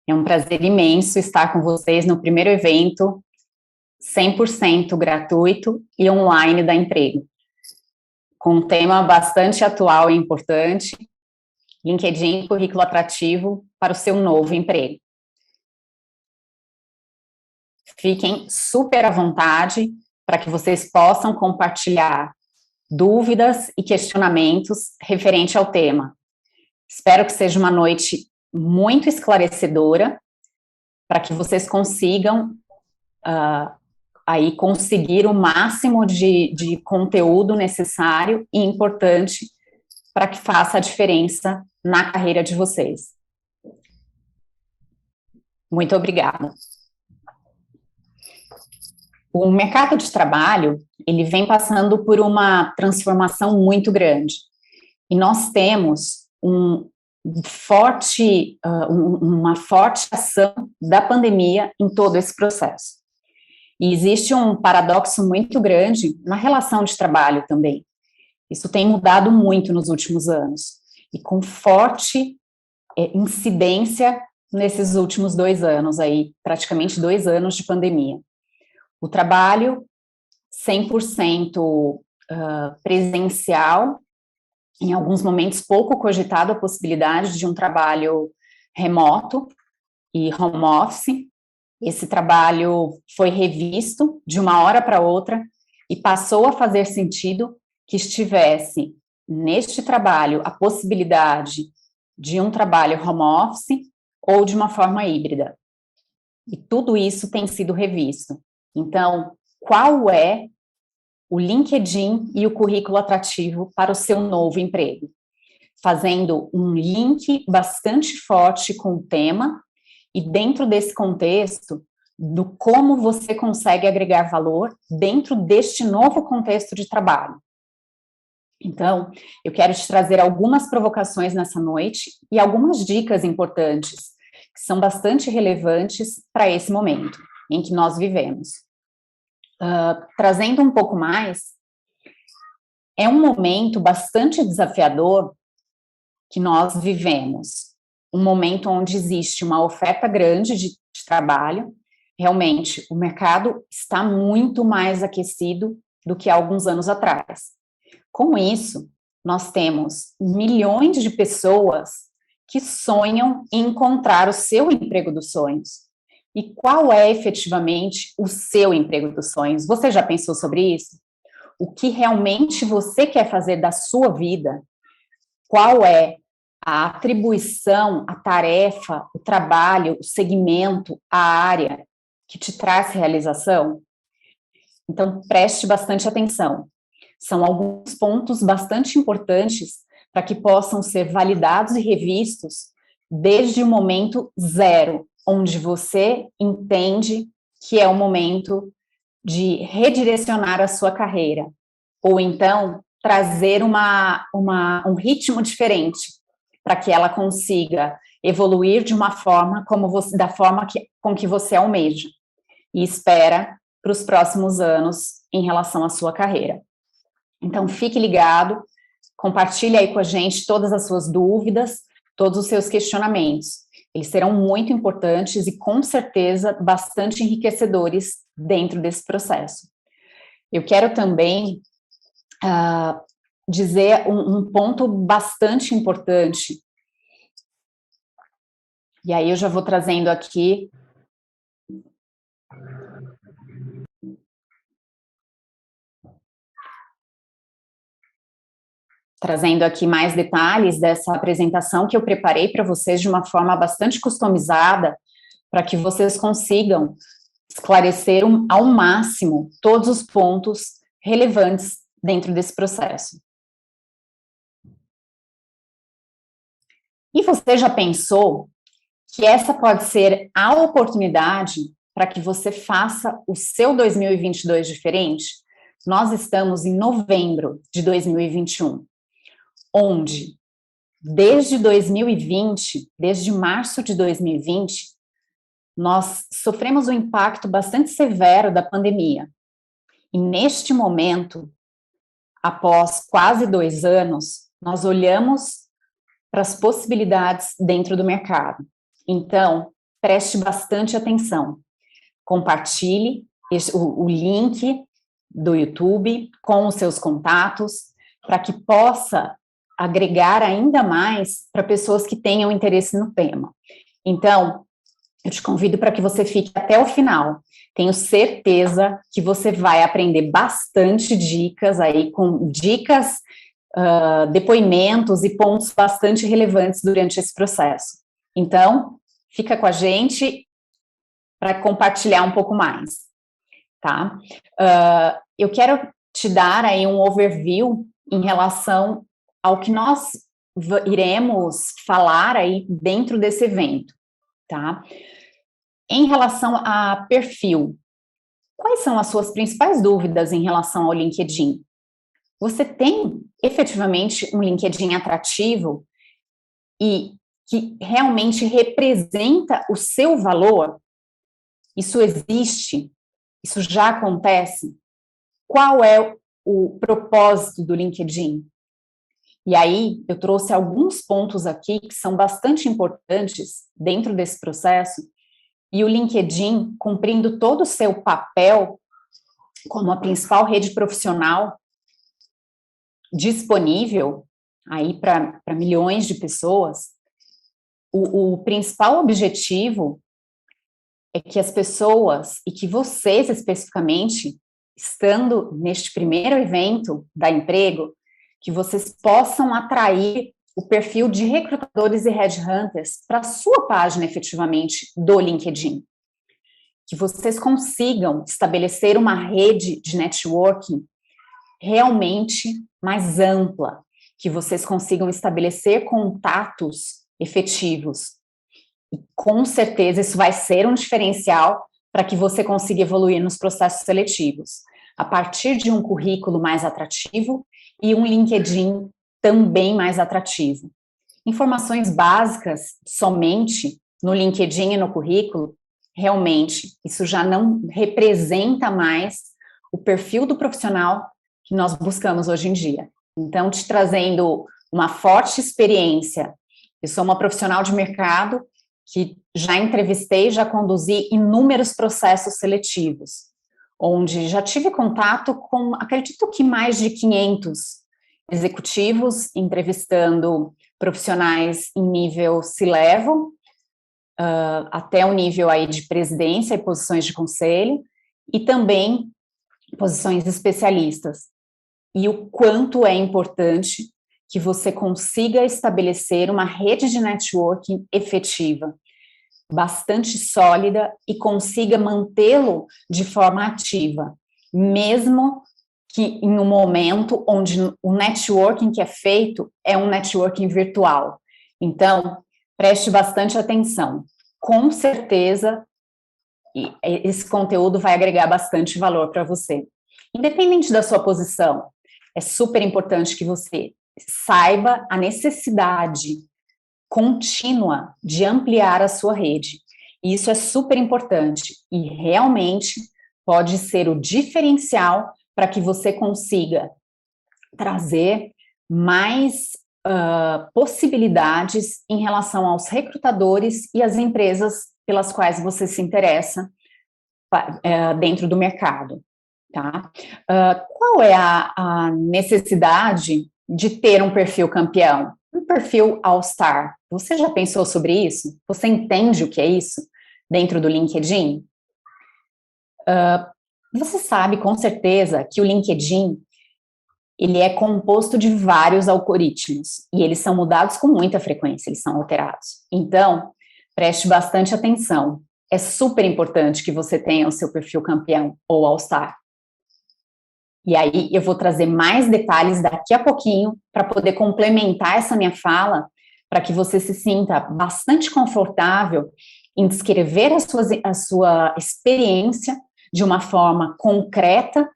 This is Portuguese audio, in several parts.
É um prazer imenso estar com vocês no primeiro evento 100% gratuito e online da Emprego, com um tema bastante atual e importante: LinkedIn, currículo atrativo para o seu novo emprego. Fiquem super à vontade para que vocês possam compartilhar dúvidas e questionamentos referente ao tema. Espero que seja uma noite muito esclarecedora para que vocês consigam aí conseguir o máximo de conteúdo necessário e importante para que faça a diferença na carreira de vocês. Muito obrigada. O mercado de trabalho, ele vem passando por uma transformação muito grande. E nós temos uma forte ação da pandemia em todo esse processo. E existe um paradoxo muito grande na relação de trabalho também. Isso tem mudado muito nos últimos anos, e com forte incidência nesses últimos 2 anos, aí, praticamente 2 anos de pandemia. O trabalho 100% presencial, em alguns momentos pouco cogitado a possibilidade de um trabalho remoto e home office. Esse trabalho foi revisto de uma hora para outra e passou a fazer sentido que estivesse neste trabalho a possibilidade de um trabalho home office ou de uma forma híbrida. E tudo isso tem sido revisto. Então, qual é o LinkedIn e o currículo atrativo para o seu novo emprego? Fazendo um link bastante forte com o tema e, dentro desse contexto, do como você consegue agregar valor dentro deste novo contexto de trabalho. Então, eu quero te trazer algumas provocações nessa noite e algumas dicas importantes, que são bastante relevantes para esse momento em que nós vivemos. Trazendo um pouco mais, é um momento bastante desafiador que nós vivemos, um momento onde existe uma oferta grande de trabalho. Realmente, o mercado está muito mais aquecido do que há alguns anos atrás. Com isso, nós temos milhões de pessoas que sonham em encontrar o seu emprego dos sonhos. E qual é efetivamente o seu emprego dos sonhos? Você já pensou sobre isso? O que realmente você quer fazer da sua vida? Qual é a atribuição, a tarefa, o trabalho, o segmento, a área que te traz realização? Então, preste bastante atenção. São alguns pontos bastante importantes para que possam ser validados e revistos desde o momento zero, onde você entende que é o momento de redirecionar a sua carreira, ou então trazer um ritmo diferente, para que ela consiga evoluir de uma forma com que você almeja e espera para os próximos anos em relação à sua carreira. Então, fique ligado, compartilhe aí com a gente todas as suas dúvidas, todos os seus questionamentos. Eles serão muito importantes e, com certeza, bastante enriquecedores dentro desse processo. Eu quero também dizer um ponto bastante importante, e aí eu já vou trazendo aqui mais detalhes dessa apresentação que eu preparei para vocês de uma forma bastante customizada, para que vocês consigam esclarecer ao máximo todos os pontos relevantes dentro desse processo. E você já pensou que essa pode ser a oportunidade para que você faça o seu 2022 diferente? Nós estamos em novembro de 2021, onde, desde 2020, desde março de 2020, nós sofremos um impacto bastante severo da pandemia. E neste momento, após quase 2 anos, nós olhamos para as possibilidades dentro do mercado. Então, preste bastante atenção. Compartilhe o link do YouTube com os seus contatos, para que possa agregar ainda mais para pessoas que tenham interesse no tema. Então, eu te convido para que você fique até o final. Tenho certeza que você vai aprender bastante dicas aí, com dicas, depoimentos e pontos bastante relevantes durante esse processo. Então, fica com a gente para compartilhar um pouco mais, tá? Eu quero te dar aí um overview em relação ao que nós iremos falar aí dentro desse evento, tá? Em relação a perfil, quais são as suas principais dúvidas em relação ao LinkedIn? Você tem efetivamente um LinkedIn atrativo e que realmente representa o seu valor? Isso existe? Isso já acontece? Qual é o propósito do LinkedIn? E aí, eu trouxe alguns pontos aqui que são bastante importantes dentro desse processo, e o LinkedIn, cumprindo todo o seu papel como a principal rede profissional disponível aí para milhões de pessoas, o principal objetivo é que as pessoas, e que vocês especificamente, estando neste primeiro evento da Emprego, que vocês possam atrair o perfil de recrutadores e headhunters para a sua página, efetivamente, do LinkedIn. Que vocês consigam estabelecer uma rede de networking realmente mais ampla, que vocês consigam estabelecer contatos efetivos. E, com certeza, isso vai ser um diferencial para que você consiga evoluir nos processos seletivos, a partir de um currículo mais atrativo e um LinkedIn também mais atrativo. Informações básicas somente no LinkedIn e no currículo, realmente, isso já não representa mais o perfil do profissional que nós buscamos hoje em dia. Então, te trazendo uma forte experiência, eu sou uma profissional de mercado que já entrevistei, já conduzi inúmeros processos seletivos, onde já tive contato com, acredito que mais de 500 executivos, entrevistando profissionais em nível C-level, até o nível aí de presidência e posições de conselho, e também posições especialistas. E o quanto é importante que você consiga estabelecer uma rede de networking efetiva, bastante sólida, e consiga mantê-lo de forma ativa, mesmo que em um momento onde o networking que é feito é um networking virtual. Então, preste bastante atenção. Com certeza, esse conteúdo vai agregar bastante valor para você. Independente da sua posição, é super importante que você saiba a necessidade contínua de ampliar a sua rede. E isso é super importante e realmente pode ser o diferencial para que você consiga trazer mais possibilidades em relação aos recrutadores e às empresas pelas quais você se interessa dentro do mercado, tá? Qual é a necessidade de ter um perfil campeão? Um perfil All-Star. Você já pensou sobre isso? Você entende o que é isso dentro do LinkedIn? Você sabe com certeza que o LinkedIn ele é composto de vários algoritmos e eles são mudados com muita frequência, eles são alterados. Então, preste bastante atenção. É super importante que você tenha o seu perfil campeão ou All-Star. E aí eu vou trazer mais detalhes daqui a pouquinho para poder complementar essa minha fala, para que você se sinta bastante confortável em descrever a sua experiência de uma forma concreta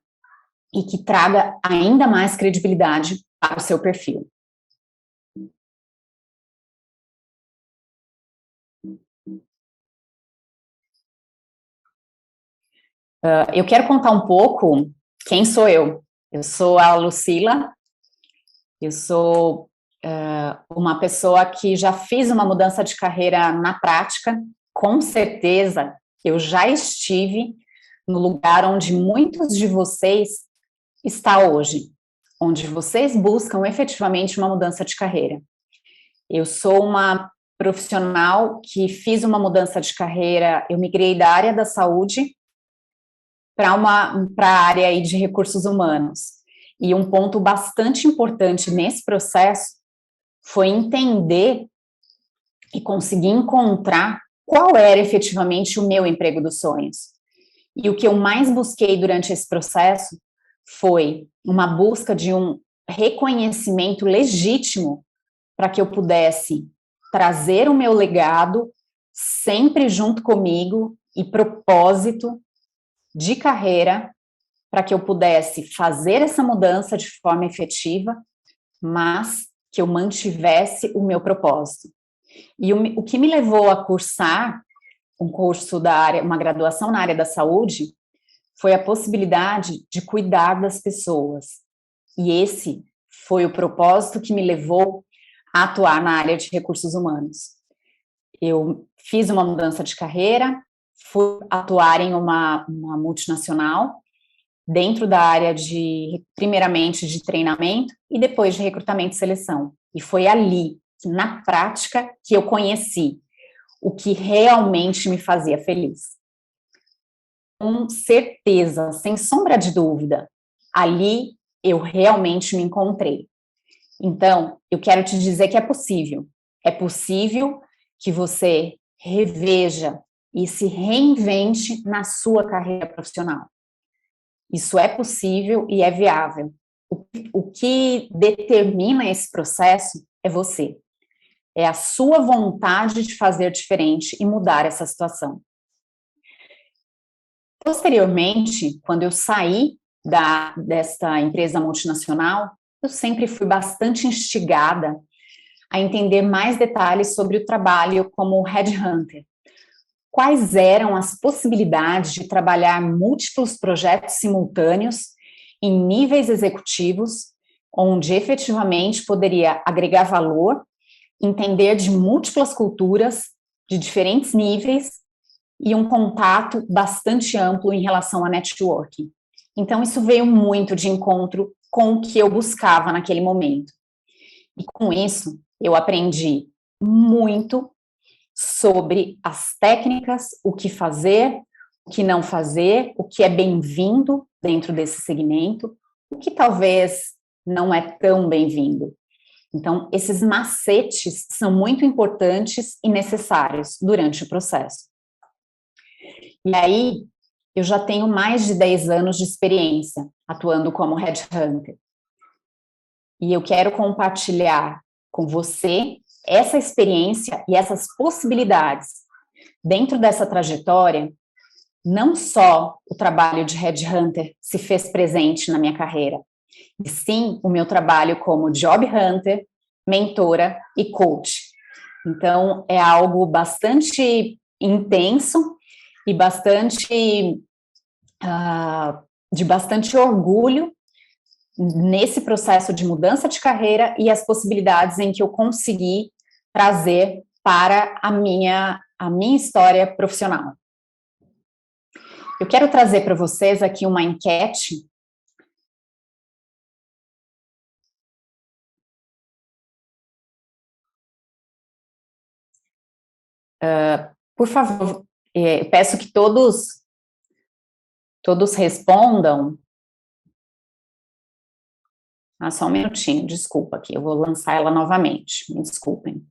e que traga ainda mais credibilidade para o seu perfil. Eu quero contar um pouco quem sou eu. Eu sou a Lucila, eu sou uma pessoa que já fiz uma mudança de carreira na prática, com certeza eu já estive no lugar onde muitos de vocês estão hoje, onde vocês buscam efetivamente uma mudança de carreira. Eu sou uma profissional que fiz uma mudança de carreira, eu migrei da área da saúde para a área aí de recursos humanos. E um ponto bastante importante nesse processo foi entender e conseguir encontrar qual era efetivamente o meu emprego dos sonhos. E o que eu mais busquei durante esse processo foi uma busca de um reconhecimento legítimo para que eu pudesse trazer o meu legado sempre junto comigo e propósito de carreira para que eu pudesse fazer essa mudança de forma efetiva, mas que eu mantivesse o meu propósito. E o que me levou a cursar um curso da área, uma graduação na área da saúde, foi a possibilidade de cuidar das pessoas. E esse foi o propósito que me levou a atuar na área de recursos humanos. Eu fiz uma mudança de carreira, fui atuar em uma multinacional, dentro da área de, primeiramente, de treinamento e depois de recrutamento e seleção. E foi ali, na prática, que eu conheci o que realmente me fazia feliz. Com certeza, sem sombra de dúvida, ali eu realmente me encontrei. Então, eu quero te dizer que é possível. É possível que você reveja e se reinvente na sua carreira profissional. Isso é possível e é viável. O que determina esse processo é você. É a sua vontade de fazer diferente e mudar essa situação. Posteriormente, quando eu saí desta empresa multinacional, eu sempre fui bastante instigada a entender mais detalhes sobre o trabalho como headhunter. Quais eram as possibilidades de trabalhar múltiplos projetos simultâneos em níveis executivos, onde efetivamente poderia agregar valor, entender de múltiplas culturas, de diferentes níveis, e um contato bastante amplo em relação a networking. Então, isso veio muito de encontro com o que eu buscava naquele momento. E com isso, eu aprendi muito sobre as técnicas, o que fazer, o que não fazer, o que é bem-vindo dentro desse segmento, o que talvez não é tão bem-vindo. Então, esses macetes são muito importantes e necessários durante o processo. E aí, eu já tenho mais de 10 anos de experiência atuando como headhunter. E eu quero compartilhar com você essa experiência e essas possibilidades. Dentro dessa trajetória, não só o trabalho de headhunter se fez presente na minha carreira, e sim o meu trabalho como job hunter, mentora e coach. Então, é algo bastante intenso e de bastante orgulho nesse processo de mudança de carreira e as possibilidades em que eu consegui trazer para a minha história profissional. Eu quero trazer para vocês aqui uma enquete. Por favor, peço que todos respondam. Só um minutinho, desculpa aqui, eu vou lançar ela novamente, me desculpem.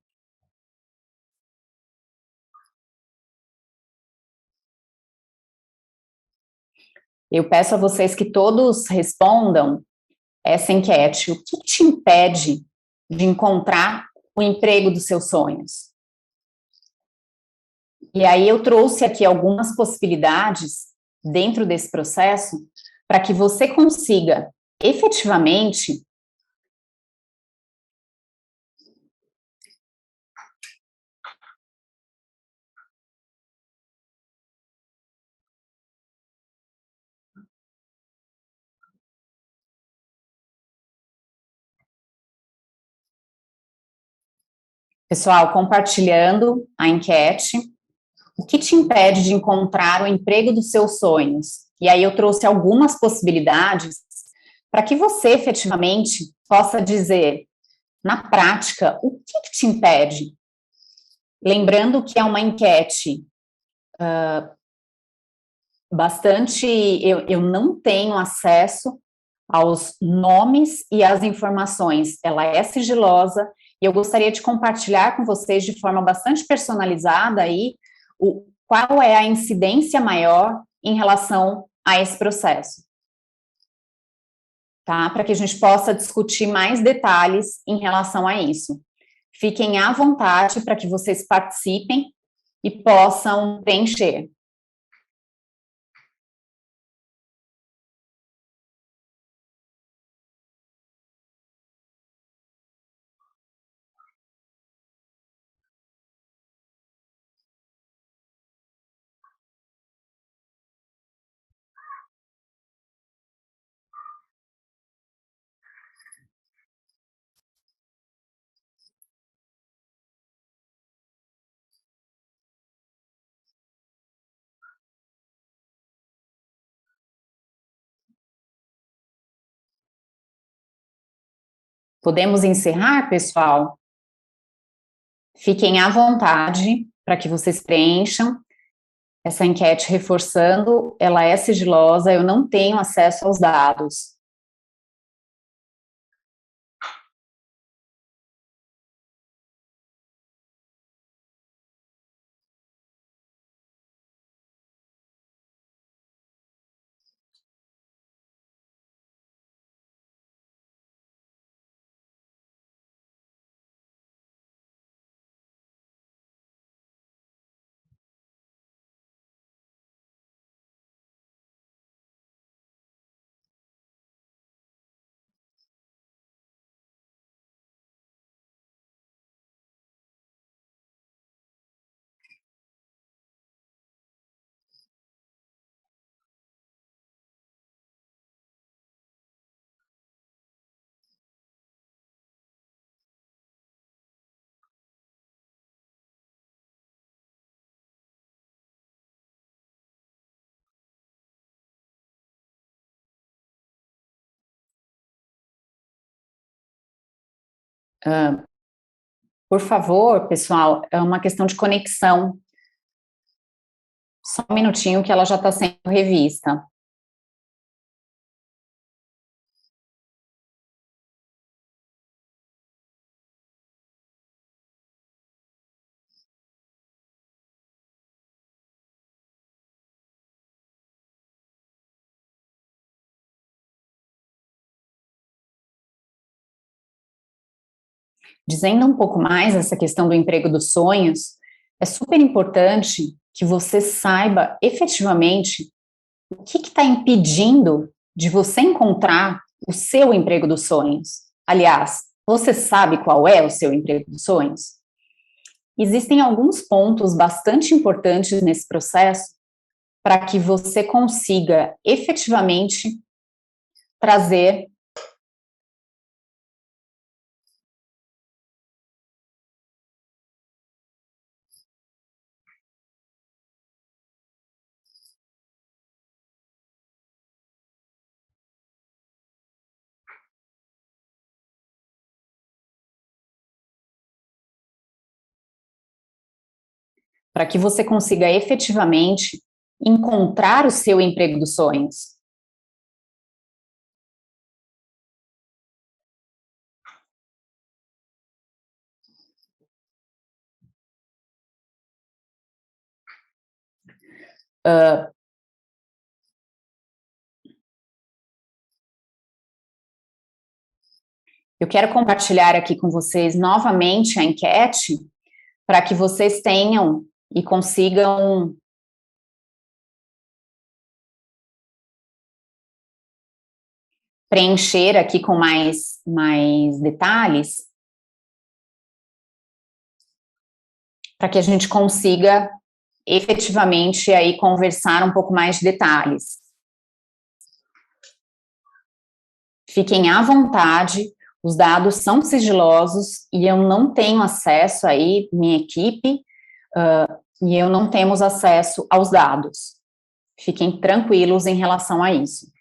Eu peço a vocês que todos respondam essa enquete. O que te impede de encontrar o emprego dos seus sonhos? E aí eu trouxe aqui algumas possibilidades dentro desse processo para que você consiga efetivamente pessoal, compartilhando a enquete. O que te impede de encontrar o emprego dos seus sonhos? E aí eu trouxe algumas possibilidades para que você efetivamente possa dizer, na prática, o que te impede? Lembrando que é uma enquete bastante. Eu não tenho acesso aos nomes e às informações, ela é sigilosa, e eu gostaria de compartilhar com vocês de forma bastante personalizada aí qual é a incidência maior em relação a esse processo, tá? Para que a gente possa discutir mais detalhes em relação a isso. Fiquem à vontade para que vocês participem e possam preencher. Podemos encerrar, pessoal? Fiquem à vontade para que vocês preencham essa enquete, reforçando, ela é sigilosa, eu não tenho acesso aos dados. Por favor, pessoal, é uma questão de conexão. Só um minutinho que ela já está sendo revista. Dizendo um pouco mais essa questão do emprego dos sonhos, é super importante que você saiba efetivamente o que está impedindo de você encontrar o seu emprego dos sonhos. Aliás, você sabe qual é o seu emprego dos sonhos? Existem alguns pontos bastante importantes nesse processo para que você consiga efetivamente trazer para que você consiga efetivamente encontrar o seu emprego dos sonhos. Eu quero compartilhar aqui com vocês novamente a enquete para que vocês tenham e consigam preencher aqui com mais detalhes, para que a gente consiga efetivamente aí conversar um pouco mais de detalhes. Fiquem à vontade, os dados são sigilosos e eu não tenho acesso aí, minha equipe e eu não temos acesso aos dados. Fiquem tranquilos em relação a isso.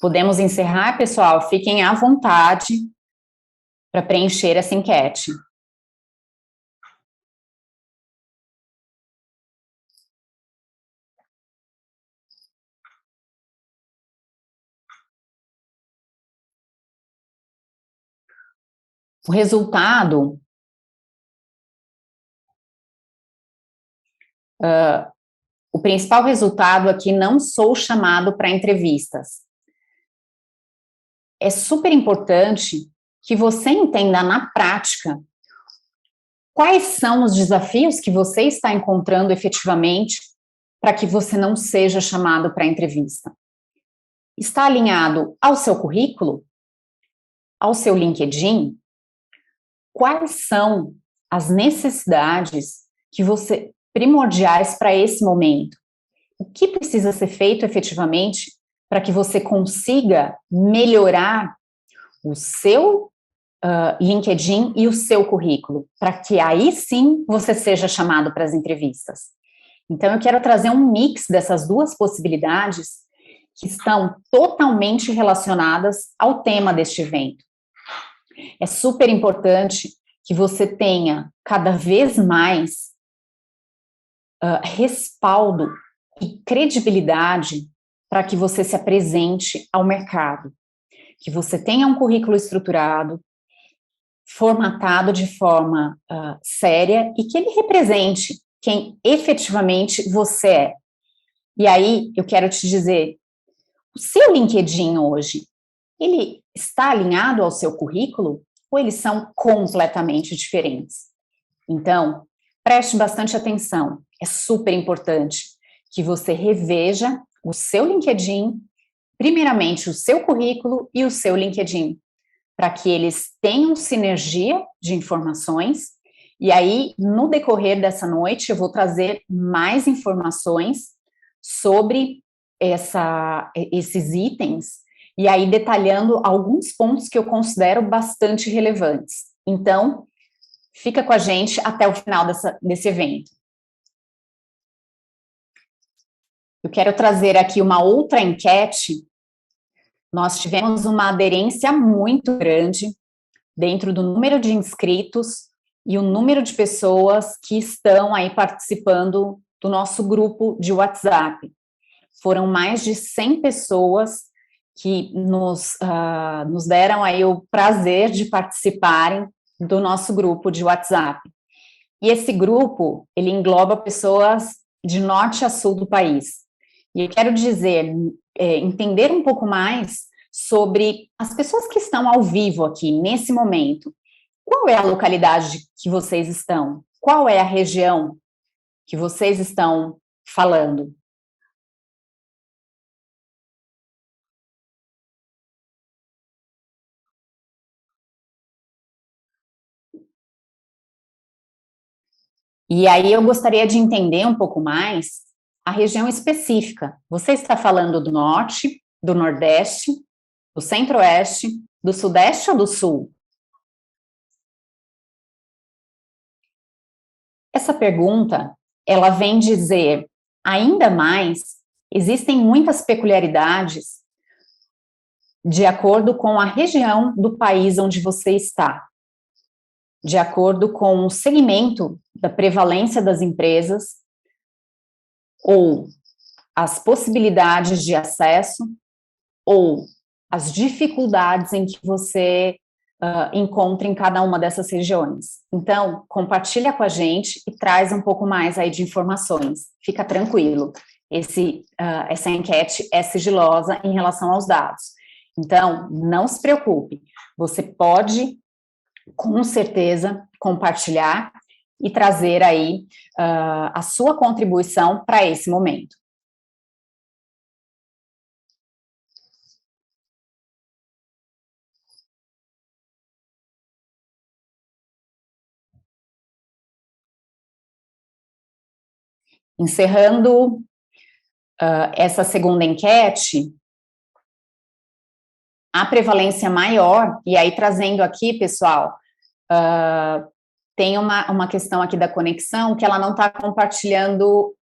Podemos encerrar, pessoal? Fiquem à vontade para preencher essa enquete. O resultado, o principal resultado aqui, não sou chamado para entrevistas. É super importante que você entenda na prática quais são os desafios que você está encontrando efetivamente para que você não seja chamado para entrevista. Está alinhado ao seu currículo? Ao seu LinkedIn? Quais são as necessidades que você primordiais para esse momento? O que precisa ser feito efetivamente para que você consiga melhorar o seu LinkedIn e o seu currículo, para que aí sim você seja chamado para as entrevistas. Então, eu quero trazer um mix dessas duas possibilidades que estão totalmente relacionadas ao tema deste evento. É super importante que você tenha cada vez mais respaldo e credibilidade para que você se apresente ao mercado, que você tenha um currículo estruturado, formatado de forma séria e que ele represente quem efetivamente você é. E aí, eu quero te dizer, o seu LinkedIn hoje, ele está alinhado ao seu currículo ou eles são completamente diferentes? Então, preste bastante atenção, é super importante que você reveja o seu LinkedIn, primeiramente o seu currículo e o seu LinkedIn, para que eles tenham sinergia de informações, e aí, no decorrer dessa noite, eu vou trazer mais informações sobre esses itens, e aí detalhando alguns pontos que eu considero bastante relevantes. Então, fica com a gente até o final desse evento. Eu quero trazer aqui uma outra enquete. Nós tivemos uma aderência muito grande dentro do número de inscritos e o número de pessoas que estão aí participando do nosso grupo de WhatsApp. Foram mais de 100 pessoas que nos deram aí o prazer de participarem do nosso grupo de WhatsApp. E esse grupo, ele engloba pessoas de norte a sul do país. E eu quero dizer, entender um pouco mais sobre as pessoas que estão ao vivo aqui, nesse momento. Qual é a localidade que vocês estão? Qual é a região que vocês estão falando? E aí eu gostaria de entender um pouco mais a região específica. Você está falando do norte, do nordeste, do centro-oeste, do sudeste ou do sul? Essa pergunta, ela vem dizer, ainda mais, existem muitas peculiaridades de acordo com a região do país onde você está, de acordo com o segmento da prevalência das empresas ou as possibilidades de acesso ou as dificuldades em que você encontra em cada uma dessas regiões. Então, compartilha com a gente e traz um pouco mais aí de informações. Fica tranquilo, essa enquete é sigilosa em relação aos dados. Então, não se preocupe, você pode, com certeza, compartilhar e trazer aí a sua contribuição para esse momento. Encerrando essa segunda enquete, a prevalência maior, e aí trazendo aqui, pessoal, tem uma questão aqui da conexão que ela não está compartilhando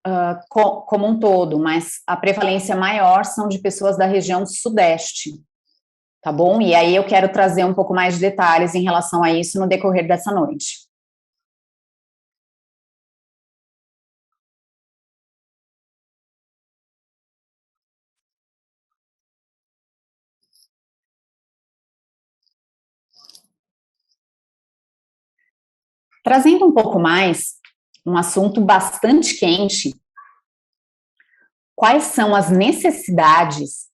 como um todo, mas a prevalência maior são de pessoas da região sudeste, tá bom? E aí eu quero trazer um pouco mais de detalhes em relação a isso no decorrer dessa noite. Trazendo um pouco mais, um assunto bastante quente, quais são as necessidades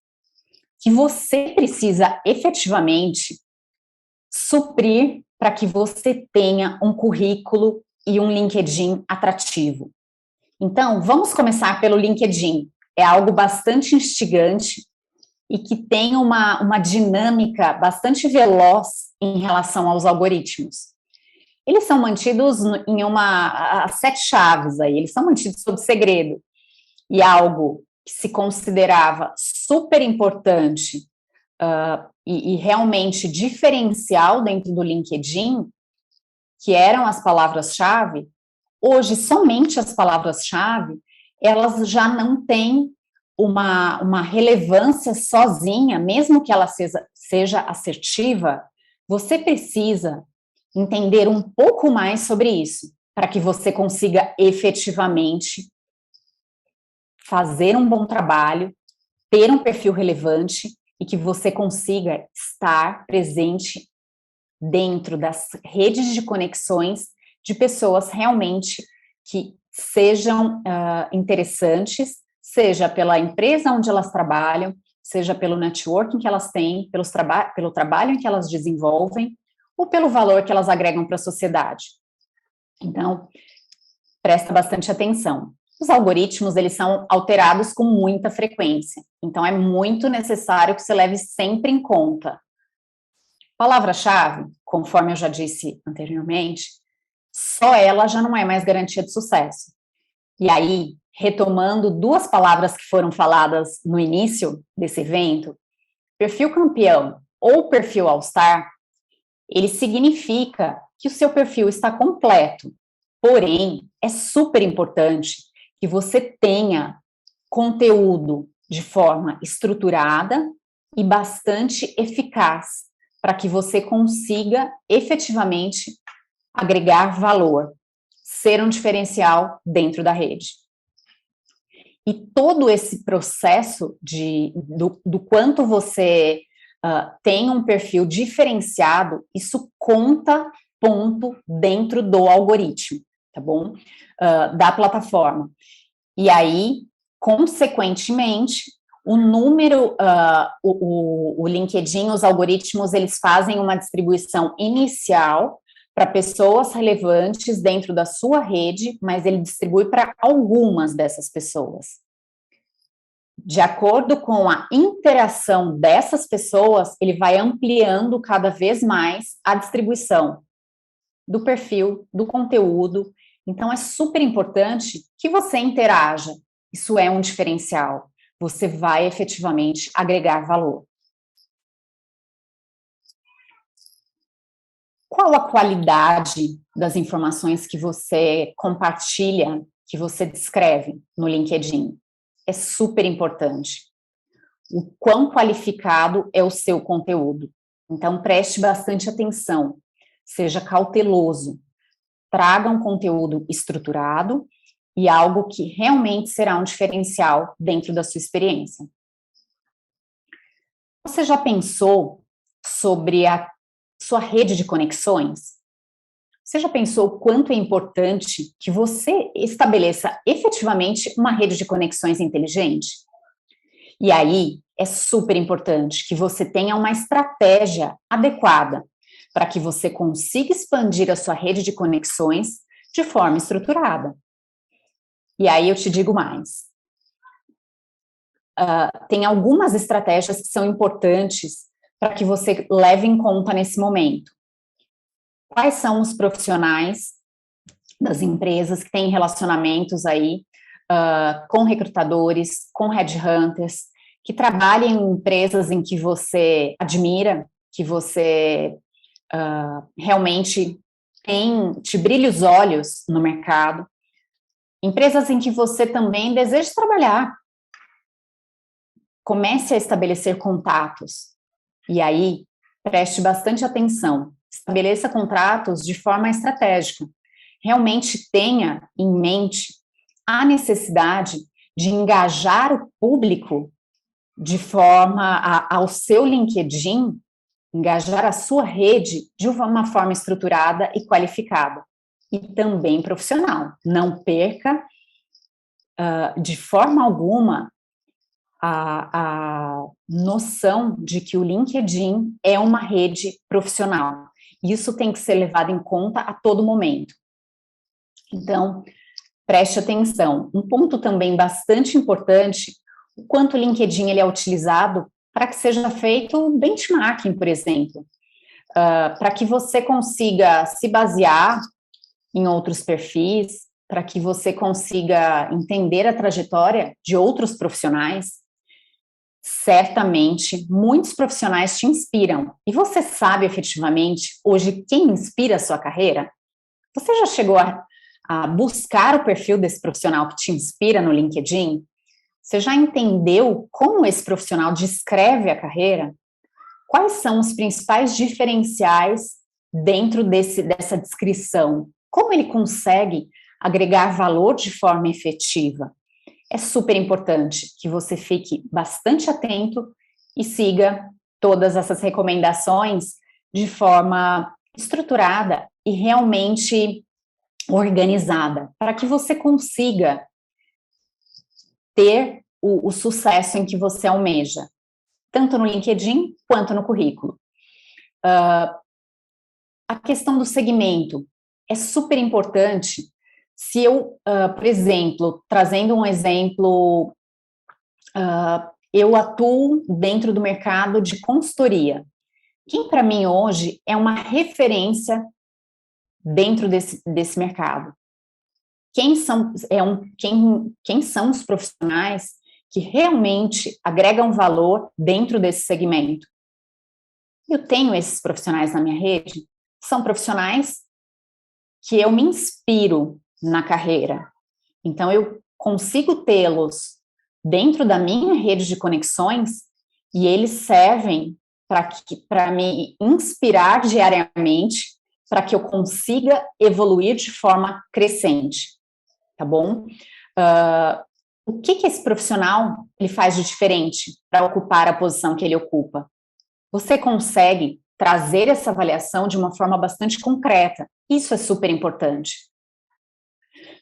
que você precisa efetivamente suprir para que você tenha um currículo e um LinkedIn atrativo? Então, vamos começar pelo LinkedIn. É algo bastante instigante e que tem uma dinâmica bastante veloz em relação aos algoritmos. Eles são mantidos em as 7 chaves aí, eles são mantidos sob segredo. E algo que se considerava super importante e realmente diferencial dentro do LinkedIn, que eram as palavras-chave, hoje somente as palavras-chave, elas já não têm uma relevância sozinha, mesmo que ela seja assertiva, você precisa entender um pouco mais sobre isso, para que você consiga efetivamente fazer um bom trabalho, ter um perfil relevante e que você consiga estar presente dentro das redes de conexões de pessoas realmente que sejam interessantes, seja pela empresa onde elas trabalham, seja pelo networking que elas têm, pelo trabalho em que elas desenvolvem, ou pelo valor que elas agregam para a sociedade. Então, presta bastante atenção. Os algoritmos, eles são alterados com muita frequência, então é muito necessário que você leve sempre em conta. Palavra-chave, conforme eu já disse anteriormente, só ela já não é mais garantia de sucesso. E aí, retomando 2 palavras que foram faladas no início desse evento, perfil campeão ou perfil all-star, ele significa que o seu perfil está completo, porém, é super importante que você tenha conteúdo de forma estruturada e bastante eficaz, para que você consiga efetivamente agregar valor, ser um diferencial dentro da rede. E todo esse processo do quanto você tem um perfil diferenciado, isso conta ponto dentro do algoritmo, tá bom? Da plataforma. E aí, consequentemente, o número, o LinkedIn, os algoritmos, eles fazem uma distribuição inicial para pessoas relevantes dentro da sua rede, mas ele distribui para algumas dessas pessoas. De acordo com a interação dessas pessoas, ele vai ampliando cada vez mais a distribuição do perfil, do conteúdo. Então, é super importante que você interaja. Isso é um diferencial. Você vai efetivamente agregar valor. Qual a qualidade das informações que você compartilha, que você descreve no LinkedIn? É super importante. O quão qualificado é o seu conteúdo. Então, preste bastante atenção. Seja cauteloso. Traga um conteúdo estruturado e algo que realmente será um diferencial dentro da sua experiência. Você já pensou sobre a sua rede de conexões? Você já pensou o quanto é importante que você estabeleça efetivamente uma rede de conexões inteligente? E aí, é super importante que você tenha uma estratégia adequada para que você consiga expandir a sua rede de conexões de forma estruturada. E aí eu te digo mais. Tem algumas estratégias que são importantes para que você leve em conta nesse momento. Quais são os profissionais das empresas que têm relacionamentos aí com recrutadores, com headhunters, que trabalham em empresas em que você admira, que você realmente te brilha os olhos no mercado, empresas em que você também deseja trabalhar. Comece a estabelecer contatos, e aí preste bastante atenção, estabeleça contratos de forma estratégica, realmente tenha em mente a necessidade de engajar o público de forma ao seu LinkedIn, engajar a sua rede de uma forma estruturada e qualificada, e também profissional. Não perca de forma alguma a noção de que o LinkedIn é uma rede profissional. Isso tem que ser levado em conta a todo momento. Então, preste atenção. Um ponto também bastante importante, o quanto o LinkedIn ele é utilizado para que seja feito benchmarking, por exemplo, para que você consiga se basear em outros perfis, para que você consiga entender a trajetória de outros profissionais. Certamente, muitos profissionais te inspiram. E você sabe efetivamente, hoje, quem inspira a sua carreira? Você já chegou a buscar o perfil desse profissional que te inspira no LinkedIn? Você já entendeu como esse profissional descreve a carreira? Quais são os principais diferenciais dentro dessa descrição? Como ele consegue agregar valor de forma efetiva? É super importante que você fique bastante atento e siga todas essas recomendações de forma estruturada e realmente organizada, para que você consiga ter o sucesso em que você almeja, tanto no LinkedIn quanto no currículo. A questão do segmento é super importante. Se eu, por exemplo, trazendo um exemplo, eu atuo dentro do mercado de consultoria. Quem para mim hoje é uma referência dentro desse mercado? Quem são os profissionais que realmente agregam valor dentro desse segmento? Eu tenho esses profissionais na minha rede, são profissionais que eu me inspiro na carreira. Então, eu consigo tê-los dentro da minha rede de conexões e eles servem para me inspirar diariamente, para que eu consiga evoluir de forma crescente, tá bom? O que esse profissional ele faz de diferente para ocupar a posição que ele ocupa? Você consegue trazer essa avaliação de uma forma bastante concreta. Isso é super importante.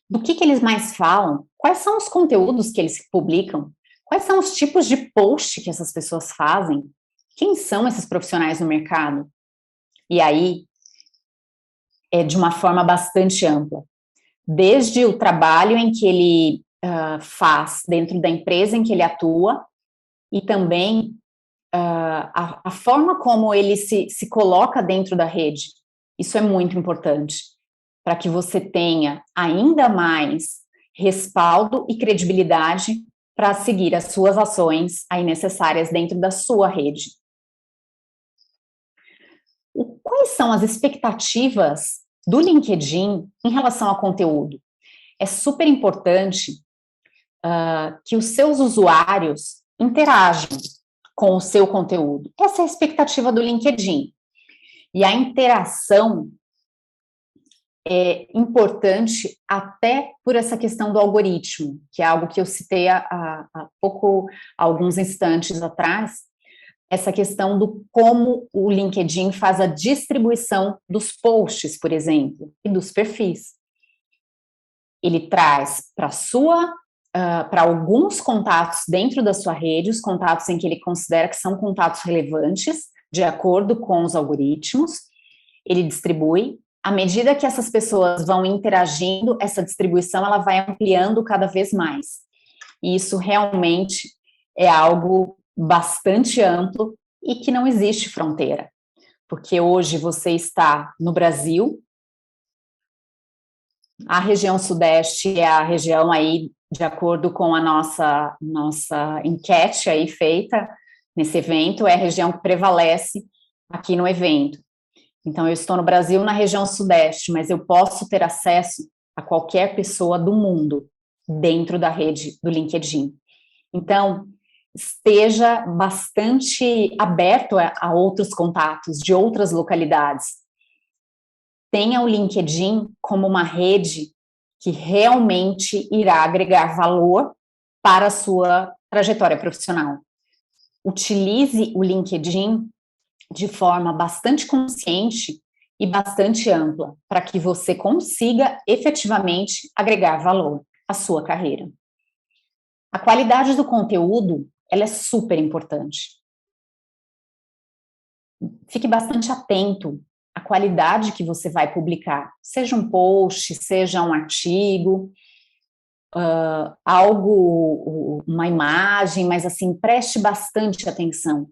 Do que eles mais falam? Quais são os conteúdos que eles publicam? Quais são os tipos de post que essas pessoas fazem? Quem são esses profissionais no mercado? E aí, é de uma forma bastante ampla. Desde o trabalho em que ele faz dentro da empresa em que ele atua e também a forma como ele se coloca dentro da rede. Isso é muito importante, para que você tenha ainda mais respaldo e credibilidade para seguir as suas ações aí necessárias dentro da sua rede. Quais são as expectativas do LinkedIn em relação ao conteúdo? É super importante que os seus usuários interajam com o seu conteúdo. Essa é a expectativa do LinkedIn. E a interação é importante até por essa questão do algoritmo, que é algo que eu citei há alguns instantes atrás, essa questão do como o LinkedIn faz a distribuição dos posts, por exemplo, e dos perfis. Ele traz para alguns contatos dentro da sua rede, os contatos em que ele considera que são contatos relevantes, de acordo com os algoritmos, ele distribui. À medida que essas pessoas vão interagindo, essa distribuição ela vai ampliando cada vez mais. E isso realmente é algo bastante amplo e que não existe fronteira. Porque hoje você está no Brasil, a região sudeste é a região aí, de acordo com a nossa enquete aí feita nesse evento, é a região que prevalece aqui no evento. Então, eu estou no Brasil, na região sudeste, mas eu posso ter acesso a qualquer pessoa do mundo dentro da rede do LinkedIn. Então, esteja bastante aberto a outros contatos de outras localidades. Tenha o LinkedIn como uma rede que realmente irá agregar valor para a sua trajetória profissional. Utilize o LinkedIn de forma bastante consciente e bastante ampla, para que você consiga efetivamente agregar valor à sua carreira. A qualidade do conteúdo, ela é super importante. Fique bastante atento à qualidade que você vai publicar, seja um post, seja um artigo, algo, uma imagem, mas assim, preste bastante atenção.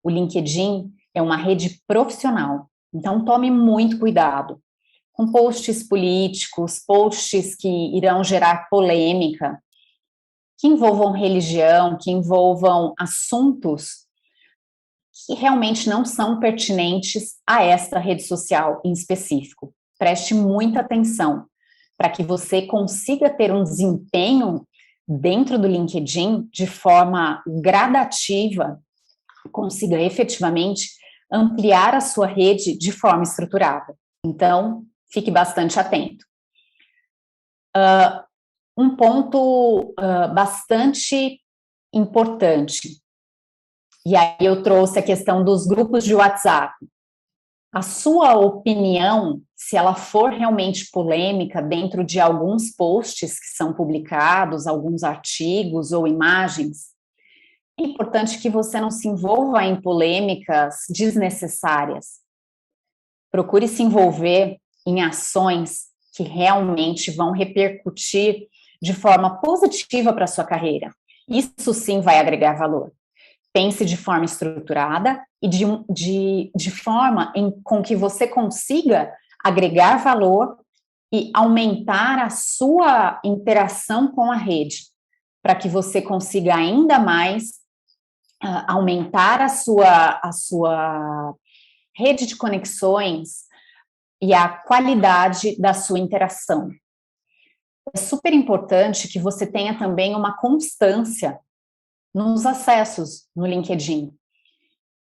O LinkedIn é uma rede profissional, então tome muito cuidado com posts políticos, posts que irão gerar polêmica, que envolvam religião, que envolvam assuntos que realmente não são pertinentes a esta rede social em específico. Preste muita atenção para que você consiga ter um desempenho dentro do LinkedIn de forma gradativa, consiga efetivamente ampliar a sua rede de forma estruturada. Então, fique bastante atento. Um ponto bastante importante, e aí eu trouxe a questão dos grupos de WhatsApp. A sua opinião, se ela for realmente polêmica dentro de alguns posts que são publicados, alguns artigos ou imagens, é importante que você não se envolva em polêmicas desnecessárias. Procure se envolver em ações que realmente vão repercutir de forma positiva para a sua carreira. Isso sim vai agregar valor. Pense de forma estruturada e de forma com que você consiga agregar valor e aumentar a sua interação com a rede, para que você consiga ainda mais aumentar a sua rede de conexões e a qualidade da sua interação. É super importante que você tenha também uma constância nos acessos no LinkedIn.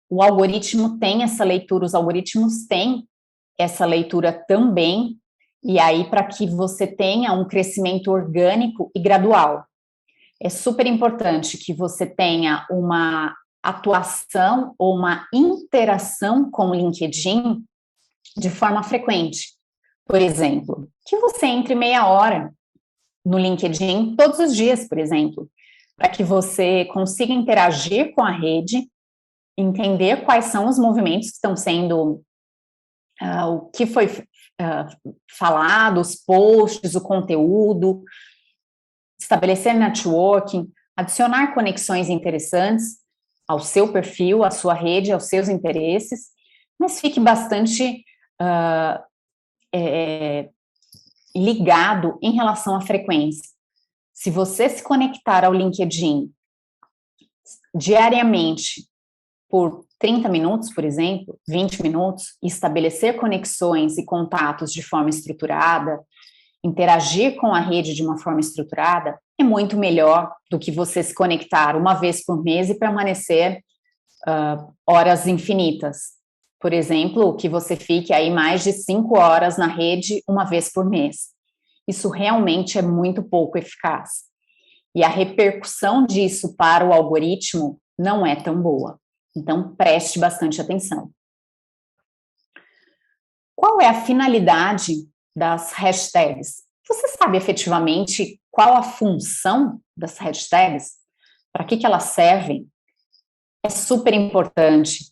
O algoritmo tem essa leitura, os algoritmos têm essa leitura também, e aí para que você tenha um crescimento orgânico e gradual. É super importante que você tenha uma atuação ou uma interação com o LinkedIn de forma frequente. Por exemplo, que você entre meia hora no LinkedIn todos os dias, por exemplo, para que você consiga interagir com a rede, entender quais são os movimentos que estão sendo, o que foi falado, os posts, o conteúdo, estabelecer networking, adicionar conexões interessantes ao seu perfil, à sua rede, aos seus interesses, mas fique bastante ligado em relação à frequência. Se você se conectar ao LinkedIn diariamente por 30 minutos, por exemplo, 20 minutos, e estabelecer conexões e contatos de forma estruturada, interagir com a rede de uma forma estruturada, é muito melhor do que você se conectar uma vez por mês e permanecer horas infinitas. Por exemplo, que você fique aí mais de 5 horas na rede uma vez por mês. Isso realmente é muito pouco eficaz. E a repercussão disso para o algoritmo não é tão boa. Então, preste bastante atenção. Qual é a finalidade das hashtags? Você sabe efetivamente qual a função das hashtags? Para que elas servem? É super importante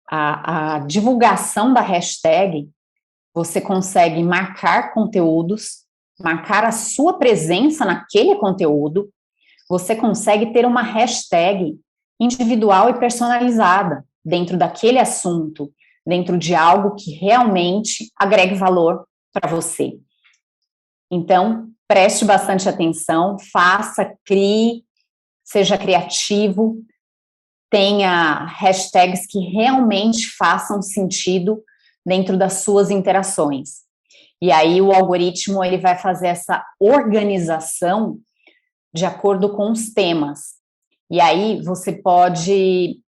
a divulgação da hashtag, você consegue marcar conteúdos, marcar a sua presença naquele conteúdo, você consegue ter uma hashtag individual e personalizada dentro daquele assunto, dentro de algo que realmente agregue valor para você. Então, preste bastante atenção, faça, crie, seja criativo, tenha hashtags que realmente façam sentido dentro das suas interações. E aí o algoritmo ele vai fazer essa organização de acordo com os temas. E aí você pode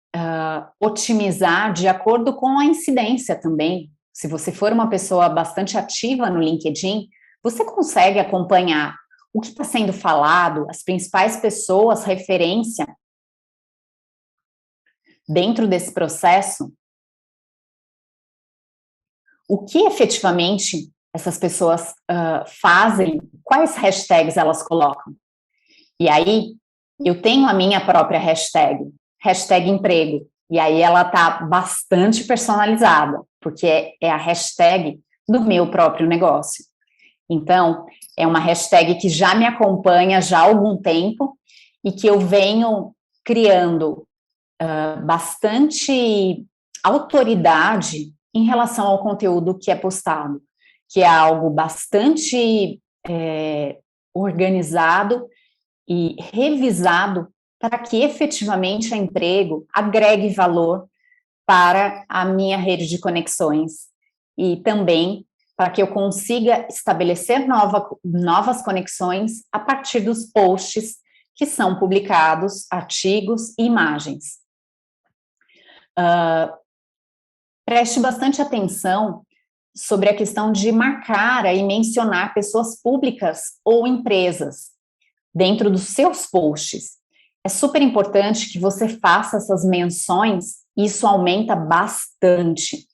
otimizar de acordo com a incidência também. Se você for uma pessoa bastante ativa no LinkedIn, você consegue acompanhar o que está sendo falado, as principais pessoas, referência dentro desse processo, o que efetivamente essas pessoas fazem, quais hashtags elas colocam. E aí, eu tenho a minha própria hashtag, hashtag emprego, e aí ela está bastante personalizada, porque é a hashtag do meu próprio negócio. Então, é uma hashtag que já me acompanha já há algum tempo e que eu venho criando bastante autoridade em relação ao conteúdo que é postado, que é algo bastante organizado e revisado para que efetivamente a emprego agregue valor para a minha rede de conexões e também para que eu consiga estabelecer novas conexões a partir dos posts que são publicados, artigos e imagens. Preste bastante atenção sobre a questão de marcar e mencionar pessoas públicas ou empresas dentro dos seus posts. É super importante que você faça essas menções, isso aumenta bastante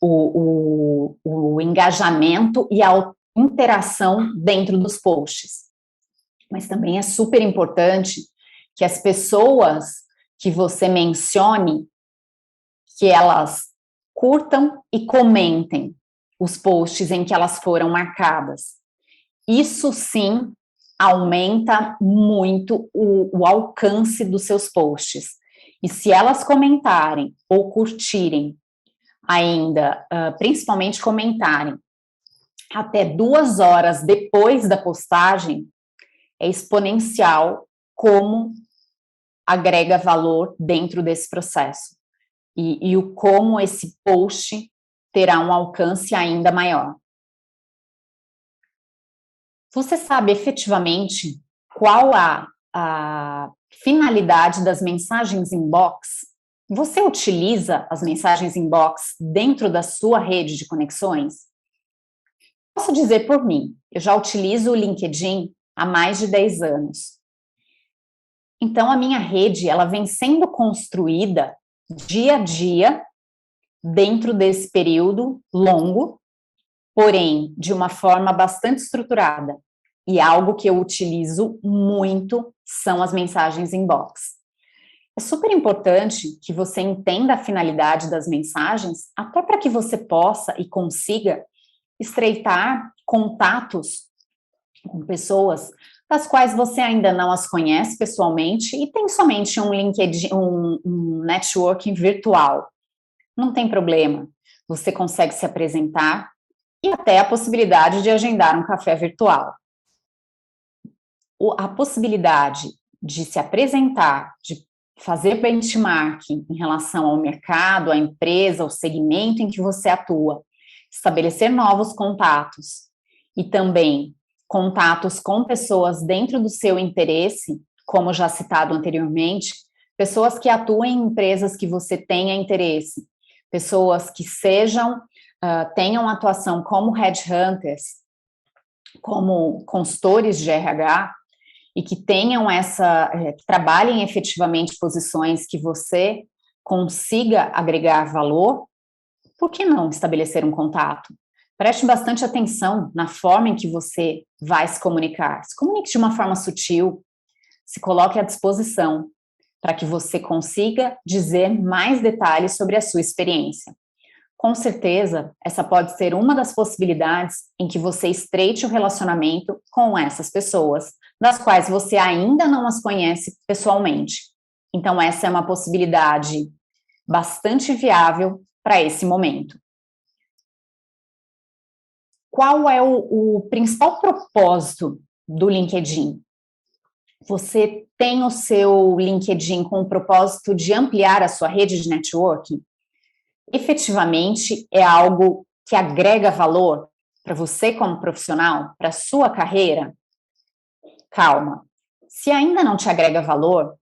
o engajamento e a interação dentro dos posts. Mas também é super importante que as pessoas que você mencione, que elas curtam e comentem os posts em que elas foram marcadas. Isso sim aumenta muito o alcance dos seus posts. E se elas comentarem ou curtirem ainda, principalmente comentarem, até 2 horas depois da postagem, é exponencial como agrega valor dentro desse processo. E o como esse post terá um alcance ainda maior. Você sabe efetivamente qual a finalidade das mensagens inbox? Você utiliza as mensagens inbox dentro da sua rede de conexões? Posso dizer por mim, eu já utilizo o LinkedIn há mais de 10 anos. Então, a minha rede, ela vem sendo construída dia a dia, dentro desse período longo, porém, de uma forma bastante estruturada. E algo que eu utilizo muito são as mensagens inbox. É super importante que você entenda a finalidade das mensagens, até para que você possa e consiga estreitar contatos com pessoas das quais você ainda não as conhece pessoalmente e tem somente um LinkedIn, um networking virtual. Não tem problema, você consegue se apresentar e até a possibilidade de agendar um café virtual. A possibilidade de se apresentar, de fazer benchmarking em relação ao mercado, à empresa, ao segmento em que você atua, estabelecer novos contatos e também contatos com pessoas dentro do seu interesse, como já citado anteriormente, pessoas que atuem em empresas que você tenha interesse, pessoas que tenham atuação como headhunters, como consultores de RH, e que tenham que trabalhem efetivamente posições que você consiga agregar valor, por que não estabelecer um contato? Preste bastante atenção na forma em que você vai se comunicar. Se comunique de uma forma sutil, se coloque à disposição. para que você consiga dizer mais detalhes sobre a sua experiência. Com certeza, essa pode ser uma das possibilidades em que você estreite o relacionamento com essas pessoas, das quais você ainda não as conhece pessoalmente. Então, essa é uma possibilidade bastante viável para esse momento. Qual é o principal propósito do LinkedIn? Você tem o seu LinkedIn com o propósito de ampliar a sua rede de networking? Efetivamente é algo que agrega valor para você como profissional, para a sua carreira? Calma. Se ainda não te agrega valor,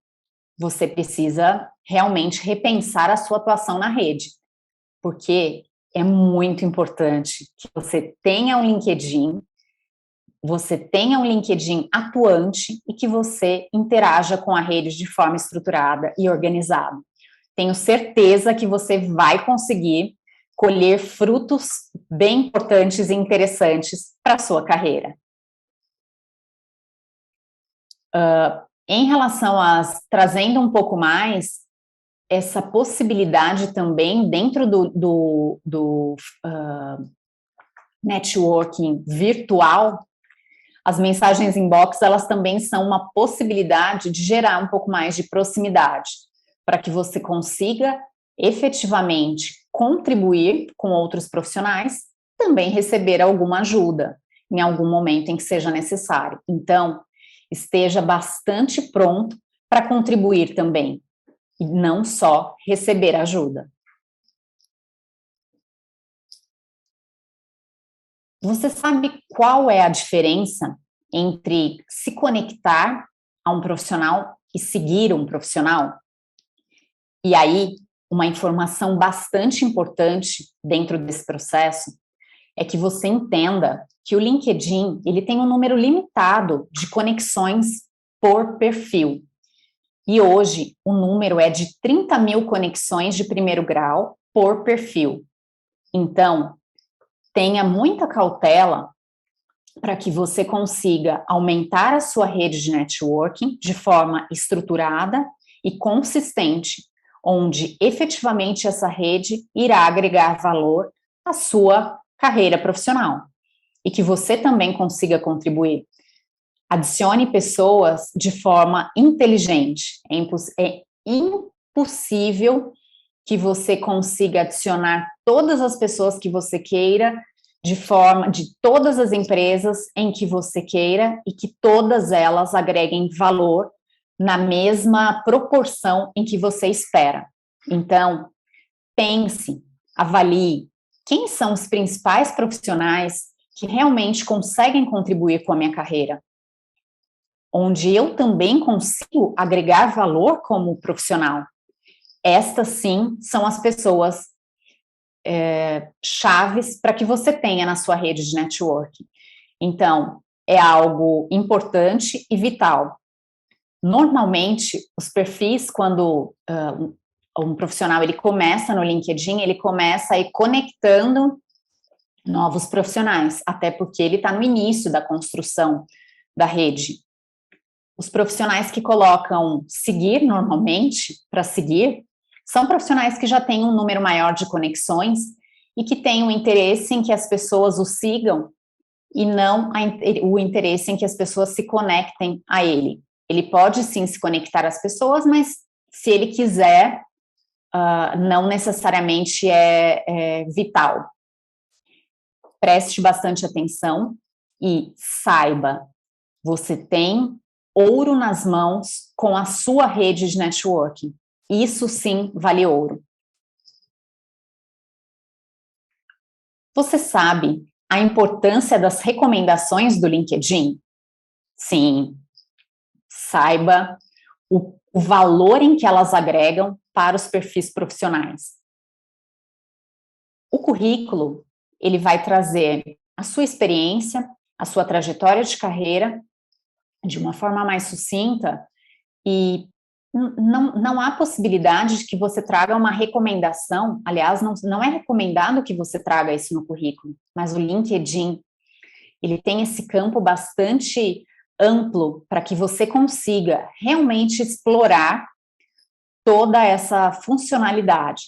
você precisa realmente repensar a sua atuação na rede, porque é muito importante que você tenha um LinkedIn atuante e que você interaja com a rede de forma estruturada e organizada. Tenho certeza que você vai conseguir colher frutos bem importantes e interessantes para a sua carreira. Em relação trazendo um pouco mais, essa possibilidade também dentro do networking virtual, as mensagens inbox, elas também são uma possibilidade de gerar um pouco mais de proximidade, para que você consiga efetivamente contribuir com outros profissionais, também receber alguma ajuda em algum momento em que seja necessário. Então, esteja bastante pronto para contribuir também, e não só receber ajuda. Você sabe qual é a diferença entre se conectar a um profissional e seguir um profissional? E aí, uma informação bastante importante dentro desse processo é que você entenda que o LinkedIn, ele tem um número limitado de conexões por perfil. E hoje, o número é de 30 mil conexões de primeiro grau por perfil. Então, tenha muita cautela para que você consiga aumentar a sua rede de networking de forma estruturada e consistente, onde efetivamente essa rede irá agregar valor à sua carreira profissional e que você também consiga contribuir. Adicione pessoas de forma inteligente. É impossível que você consiga adicionar todas as pessoas que você queira de todas as empresas em que você queira e que todas elas agreguem valor na mesma proporção em que você espera. Então, pense, avalie quem são os principais profissionais que realmente conseguem contribuir com a minha carreira, onde eu também consigo agregar valor como profissional. Estas, sim, são as pessoas chaves para que você tenha na sua rede de networking. Então, é algo importante e vital. Normalmente, os perfis, quando um profissional ele começa no LinkedIn, ele começa aí conectando novos profissionais, até porque ele está no início da construção da rede. Os profissionais que colocam seguir normalmente, para seguir, são profissionais que já têm um número maior de conexões e que têm o interesse em que as pessoas o sigam e não o interesse em que as pessoas se conectem a ele. Ele pode sim se conectar às pessoas, mas se ele quiser, não necessariamente é vital. Preste bastante atenção e saiba, você tem ouro nas mãos com a sua rede de networking. Isso sim vale ouro. Você sabe a importância das recomendações do LinkedIn? Sim. Saiba o valor em que elas agregam para os perfis profissionais. O currículo, ele vai trazer a sua experiência, a sua trajetória de carreira, de uma forma mais sucinta, e não há possibilidade de que você traga uma recomendação. Aliás, não é recomendado que você traga isso no currículo, mas o LinkedIn, ele tem esse campo bastante amplo para que você consiga realmente explorar toda essa funcionalidade.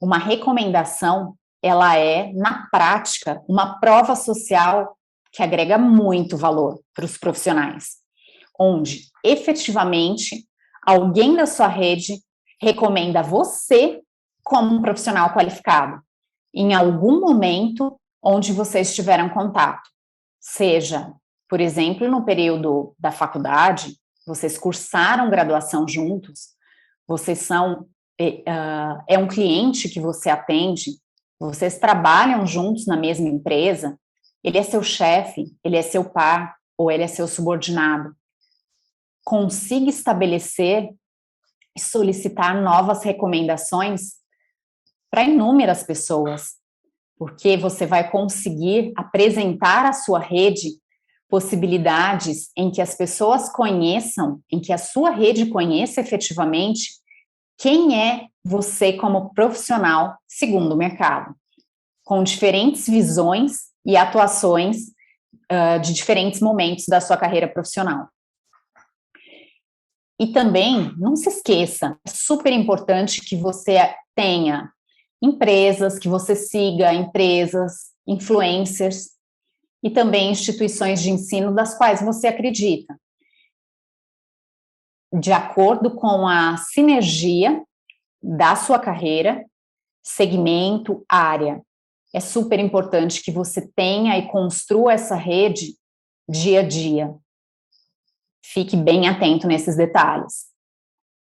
Uma recomendação, ela é, na prática, uma prova social que agrega muito valor para os profissionais, onde, efetivamente, alguém da sua rede recomenda você como um profissional qualificado, em algum momento onde vocês tiveram contato, seja, por exemplo, no período da faculdade, vocês cursaram graduação juntos, vocês são, é um cliente que você atende, vocês trabalham juntos na mesma empresa, ele é seu chefe, ele é seu par, ou ele é seu subordinado. Consiga estabelecer e solicitar novas recomendações para inúmeras pessoas, porque você vai conseguir apresentar à sua rede possibilidades em que as pessoas conheçam, em que a sua rede conheça efetivamente quem é você como profissional segundo o mercado, com diferentes visões e atuações de diferentes momentos da sua carreira profissional. E também, não se esqueça, é super importante que você tenha empresas, que você siga empresas, influencers e também instituições de ensino das quais você acredita, de acordo com a sinergia da sua carreira, segmento, área. É super importante que você tenha e construa essa rede dia a dia. Fique bem atento nesses detalhes.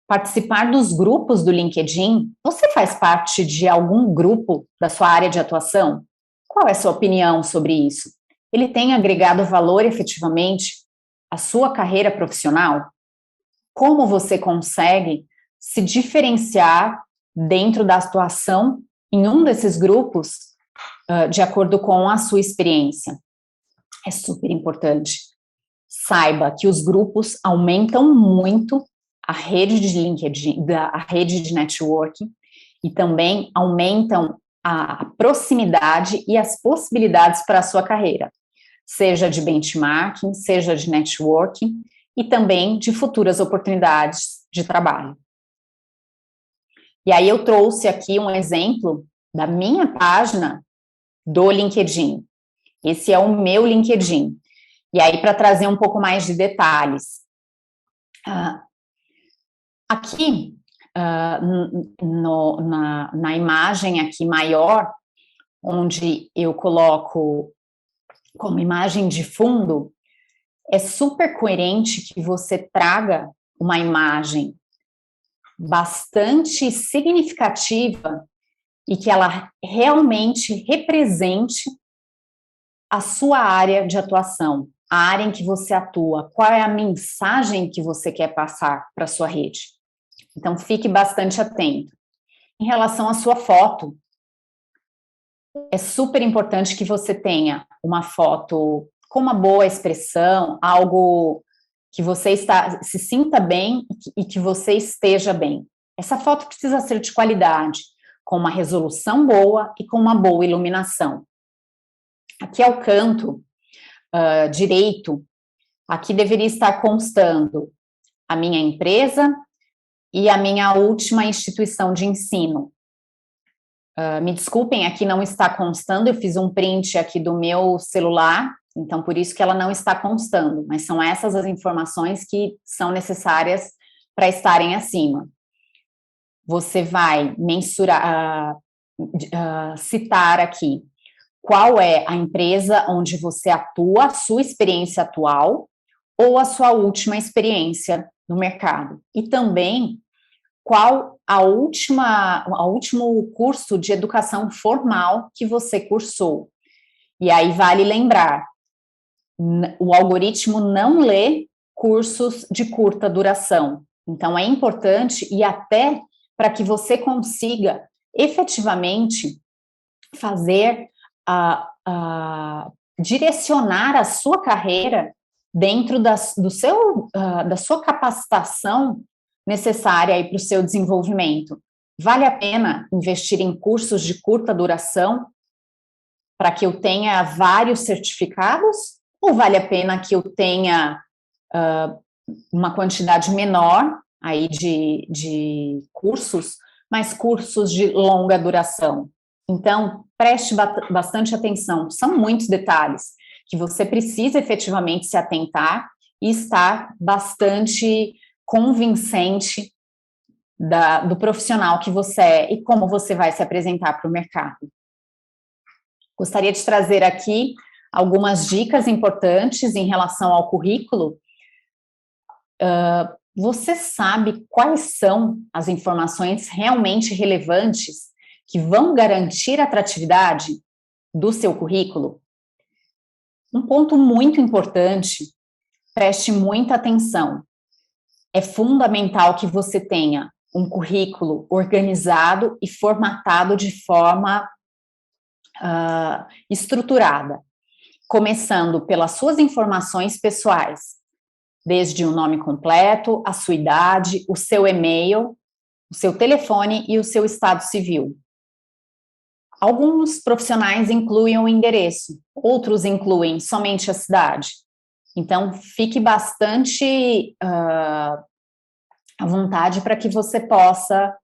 Participar dos grupos do LinkedIn, você faz parte de algum grupo da sua área de atuação? Qual é a sua opinião sobre isso? Ele tem agregado valor efetivamente à sua carreira profissional? Como você consegue se diferenciar dentro da atuação em um desses grupos, de acordo com a sua experiência? É super importante. Saiba que os grupos aumentam muito a rede de LinkedIn, a rede de networking, e também aumentam a proximidade e as possibilidades para a sua carreira, seja de benchmarking, seja de networking, e também de futuras oportunidades de trabalho. E aí eu trouxe aqui um exemplo da minha página do LinkedIn. Esse é o meu LinkedIn. E aí, para trazer um pouco mais de detalhes. Aqui, na imagem aqui maior, onde eu coloco como imagem de fundo, é super coerente que você traga uma imagem bastante significativa e que ela realmente represente a sua área de atuação, a área em que você atua, qual é a mensagem que você quer passar para a sua rede. Então, fique bastante atento. Em relação à sua foto, é super importante que você tenha uma foto com uma boa expressão, algo que você se sinta bem e que você esteja bem. Essa foto precisa ser de qualidade, com uma resolução boa e com uma boa iluminação. Aqui ao canto direito, aqui deveria estar constando a minha empresa e a minha última instituição de ensino. Me desculpem, aqui não está constando, eu fiz um print aqui do meu celular, então por isso que ela não está constando, mas são essas as informações que são necessárias para estarem acima. Você vai mensurar, citar aqui qual é a empresa onde você atua, a sua experiência atual ou a sua última experiência no mercado. E também qual o último curso de educação formal que você cursou. E aí vale lembrar, o algoritmo não lê cursos de curta duração. Então é importante, e até para que você consiga efetivamente fazer direcionar a sua carreira dentro da sua capacitação necessária para o seu desenvolvimento. Vale a pena investir em cursos de curta duração para que eu tenha vários certificados? Ou vale a pena que eu tenha uma quantidade menor, aí de cursos, mas cursos de longa duração. Então, preste bastante atenção, são muitos detalhes que você precisa efetivamente se atentar e estar bastante convincente do profissional que você é e como você vai se apresentar para o mercado. Gostaria de trazer aqui algumas dicas importantes em relação ao currículo. Você sabe quais são as informações realmente relevantes que vão garantir a atratividade do seu currículo? Um ponto muito importante, preste muita atenção. É fundamental que você tenha um currículo organizado e formatado de forma estruturada, começando pelas suas informações pessoais, desde o nome completo, a sua idade, o seu e-mail, o seu telefone e o seu estado civil. Alguns profissionais incluem o endereço, outros incluem somente a cidade. Então, fique bastante à vontade para que você possa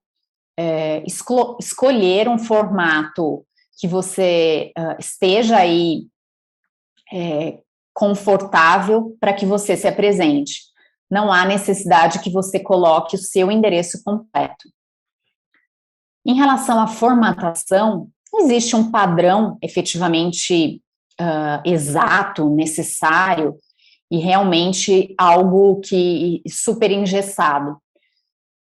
escolher um formato que você esteja aí confortável para que você se apresente. Não há necessidade que você coloque o seu endereço completo. Em relação à formatação, não existe um padrão efetivamente exato, necessário, e realmente algo que super engessado.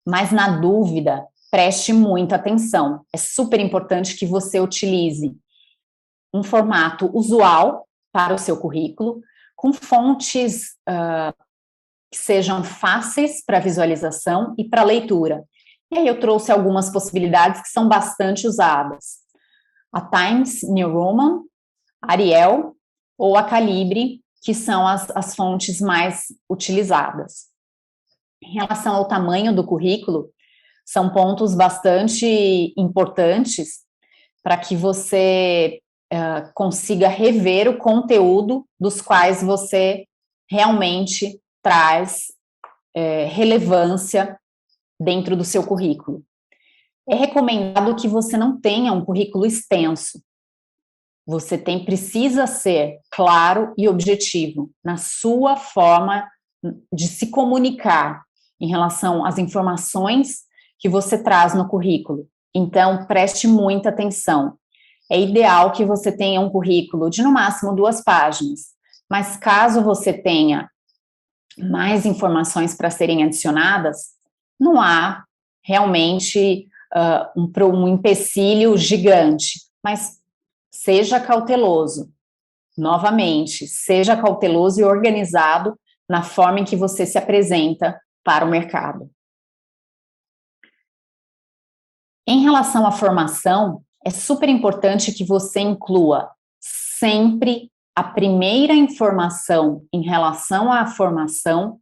Mas, na dúvida, preste muita atenção. É super importante que você utilize um formato usual para o seu currículo, com fontes que sejam fáceis para visualização e para leitura. E aí eu trouxe algumas possibilidades que são bastante usadas. A Times New Roman, Arial ou a Calibre, que são as fontes mais utilizadas. Em relação ao tamanho do currículo, são pontos bastante importantes para que você consiga rever o conteúdo dos quais você realmente traz relevância dentro do seu currículo. É recomendado que você não tenha um currículo extenso. Você precisa ser claro e objetivo na sua forma de se comunicar em relação às informações que você traz no currículo. Então, preste muita atenção. É ideal que você tenha um currículo de, no máximo, 2 páginas. Mas, caso você tenha mais informações para serem adicionadas, não há realmente um empecilho gigante. Mas seja cauteloso. Novamente, seja cauteloso e organizado na forma em que você se apresenta para o mercado. Em relação à formação, é super importante que você inclua sempre a primeira informação em relação à formação.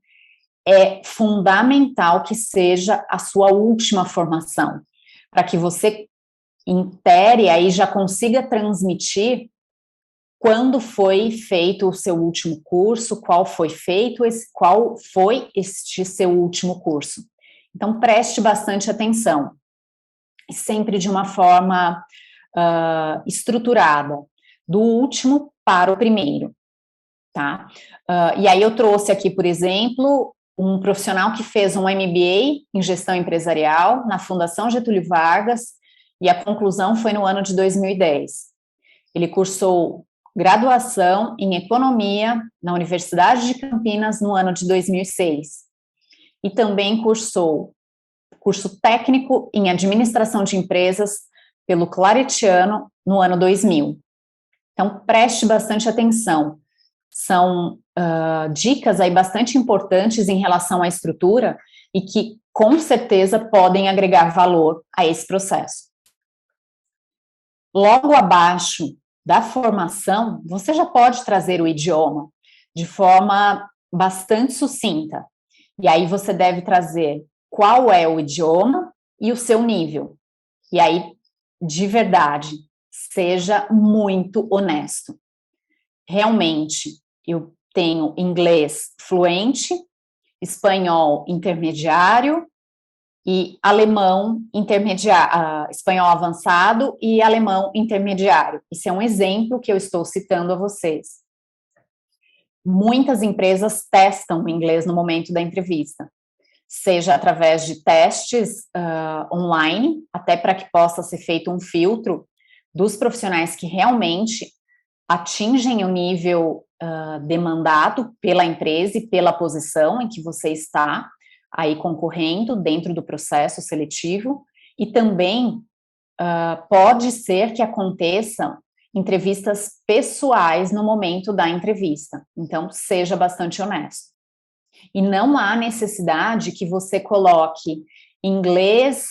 É fundamental que seja a sua última formação, para que você intere aí já consiga transmitir quando foi feito o seu último curso, qual foi este seu último curso. Então, preste bastante atenção, sempre de uma forma estruturada, do último para o primeiro, tá? E aí eu trouxe aqui, por exemplo, um profissional que fez um MBA em gestão empresarial na Fundação Getúlio Vargas, e a conclusão foi no ano de 2010. Ele cursou graduação em economia na Universidade de Campinas no ano de 2006. E também cursou curso técnico em administração de empresas pelo Claretiano no ano 2000. Então, preste bastante atenção. São dicas aí bastante importantes em relação à estrutura e que, com certeza, podem agregar valor a esse processo. Logo abaixo da formação, você já pode trazer o idioma de forma bastante sucinta. E aí você deve trazer qual é o idioma e o seu nível. E aí, de verdade, seja muito honesto. Realmente, eu tenho inglês fluente, espanhol intermediário e alemão intermediário, espanhol avançado e alemão intermediário. Isso é um exemplo que eu estou citando a vocês. Muitas empresas testam o inglês no momento da entrevista, seja através de testes online, até para que possa ser feito um filtro dos profissionais que realmente atingem o nível demandado pela empresa e pela posição em que você está aí concorrendo dentro do processo seletivo, e também pode ser que aconteçam entrevistas pessoais no momento da entrevista, então seja bastante honesto. E não há necessidade que você coloque inglês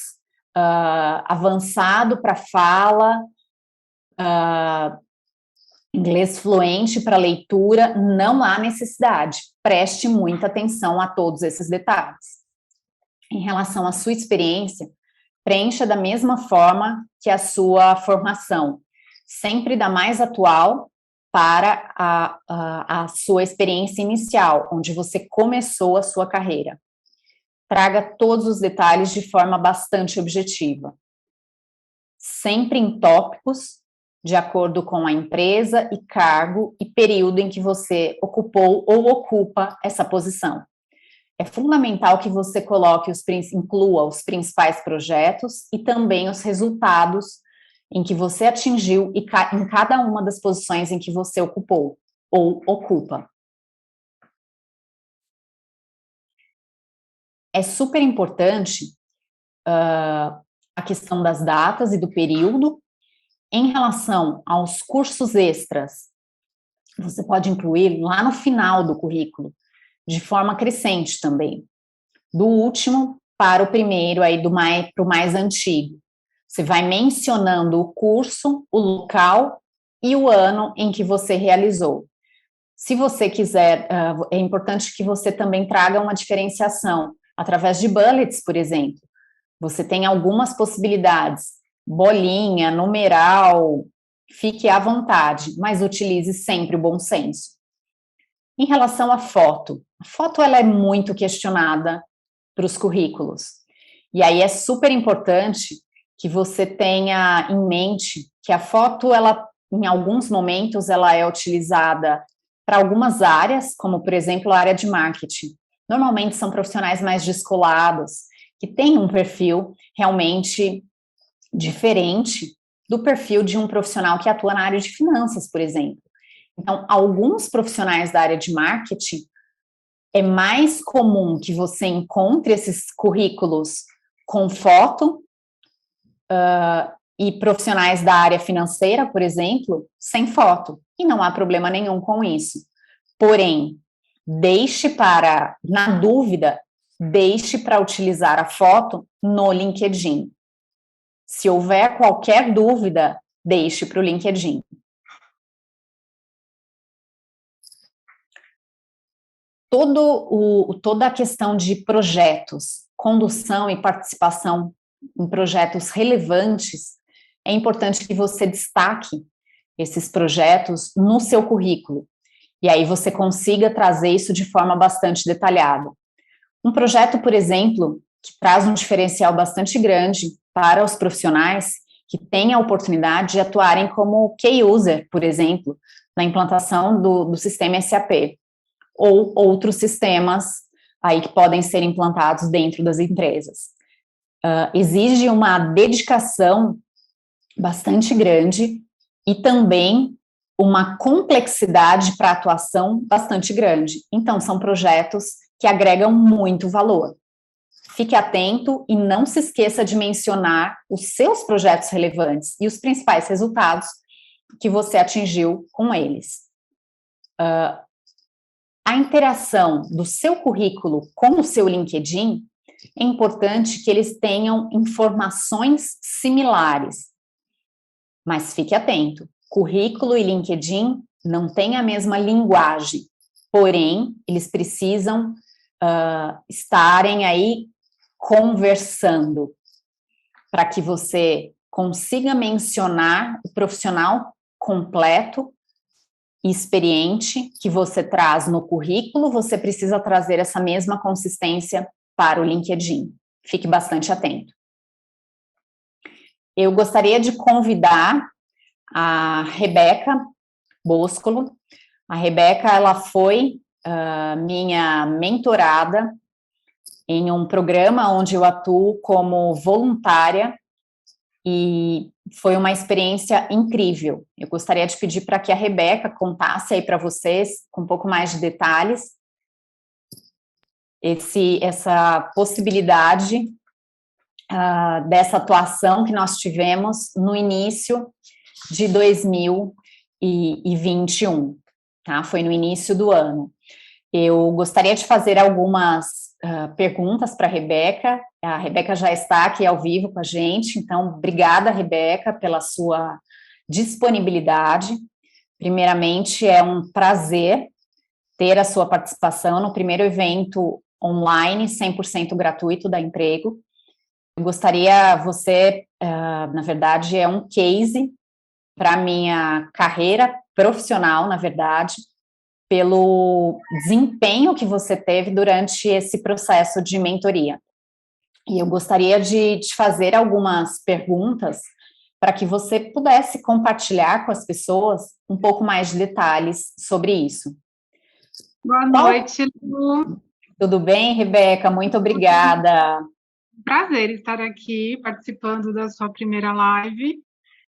avançado para fala, inglês fluente para leitura, não há necessidade. Preste muita atenção a todos esses detalhes. Em relação à sua experiência, preencha da mesma forma que a sua formação, sempre da mais atual para a sua experiência inicial, onde você começou a sua carreira. Traga todos os detalhes de forma bastante objetiva. Sempre em tópicos, de acordo com a empresa e cargo e período em que você ocupou ou ocupa essa posição. É fundamental que você inclua os principais projetos e também os resultados em que você atingiu em cada uma das posições em que você ocupou ou ocupa. É super importante a questão das datas e do período. Em relação aos cursos extras, você pode incluir lá no final do currículo, de forma crescente também, do último para o primeiro, aí para o mais antigo. Você vai mencionando o curso, o local e o ano em que você realizou. Se você quiser, é importante que você também traga uma diferenciação, através de bullets, por exemplo. Você tem algumas possibilidades, bolinha, numeral, fique à vontade, mas utilize sempre o bom senso. Em relação à foto, a foto ela é muito questionada para os currículos. E aí é super importante que você tenha em mente que a foto, ela, em alguns momentos, ela é utilizada para algumas áreas, como, por exemplo, a área de marketing. Normalmente são profissionais mais descolados, que têm um perfil realmente diferente do perfil de um profissional que atua na área de finanças, por exemplo. Então, alguns profissionais da área de marketing, é mais comum que você encontre esses currículos com foto e profissionais da área financeira, por exemplo, sem foto. E não há problema nenhum com isso. Porém, na dúvida, deixe para utilizar a foto no LinkedIn. Se houver qualquer dúvida, deixe para o LinkedIn. Toda a questão de projetos, condução e participação em projetos relevantes, é importante que você destaque esses projetos no seu currículo, e aí você consiga trazer isso de forma bastante detalhada. Um projeto, por exemplo, que traz um diferencial bastante grande para os profissionais que têm a oportunidade de atuarem como key user, por exemplo, na implantação do sistema SAP, ou outros sistemas aí que podem ser implantados dentro das empresas. Exige uma dedicação bastante grande e também uma complexidade para atuação bastante grande. Então, são projetos que agregam muito valor. Fique atento e não se esqueça de mencionar os seus projetos relevantes e os principais resultados que você atingiu com eles. A interação do seu currículo com o seu LinkedIn, é importante que eles tenham informações similares. Mas fique atento, currículo e LinkedIn não têm a mesma linguagem, porém, eles precisam estarem aí conversando, para que você consiga mencionar o profissional completo e experiente que você traz no currículo, você precisa trazer essa mesma consistência para o LinkedIn. Fique bastante atento. Eu gostaria de convidar a Rebeca Boscolo. A Rebeca, ela foi minha mentorada em um programa onde eu atuo como voluntária e foi uma experiência incrível. Eu gostaria de pedir para que a Rebeca contasse aí para vocês, com um pouco mais de detalhes, essa possibilidade dessa atuação que nós tivemos no início de 2021, tá? Foi no início do ano. Eu gostaria de fazer algumas perguntas para a Rebeca já está aqui ao vivo com a gente, então, obrigada, Rebeca, pela sua disponibilidade. Primeiramente, é um prazer ter a sua participação no primeiro evento online, 100% gratuito da Emprego. Eu gostaria, você, na verdade, é um case para a minha carreira profissional, na verdade, pelo desempenho que você teve durante esse processo de mentoria. E eu gostaria de te fazer algumas perguntas para que você pudesse compartilhar com as pessoas um pouco mais de detalhes sobre isso. Boa noite, Lu. Tudo bem, Rebeca? Muito obrigada. Prazer estar aqui participando da sua primeira live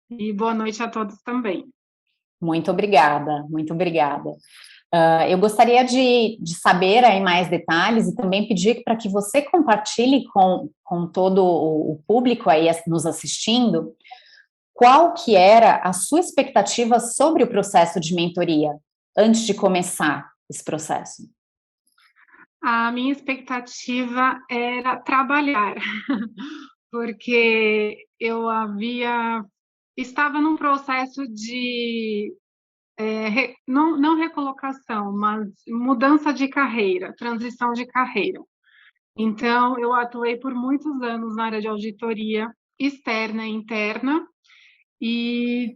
e boa noite a todos também. Muito obrigada, muito obrigada. Eu gostaria de saber aí mais detalhes e também pedir para que você compartilhe com todo o público aí nos assistindo qual que era a sua expectativa sobre o processo de mentoria antes de começar esse processo. A minha expectativa era trabalhar, porque eu estava num processo de não recolocação, mas mudança de carreira, transição de carreira. Então, eu atuei por muitos anos na área de auditoria externa e interna, e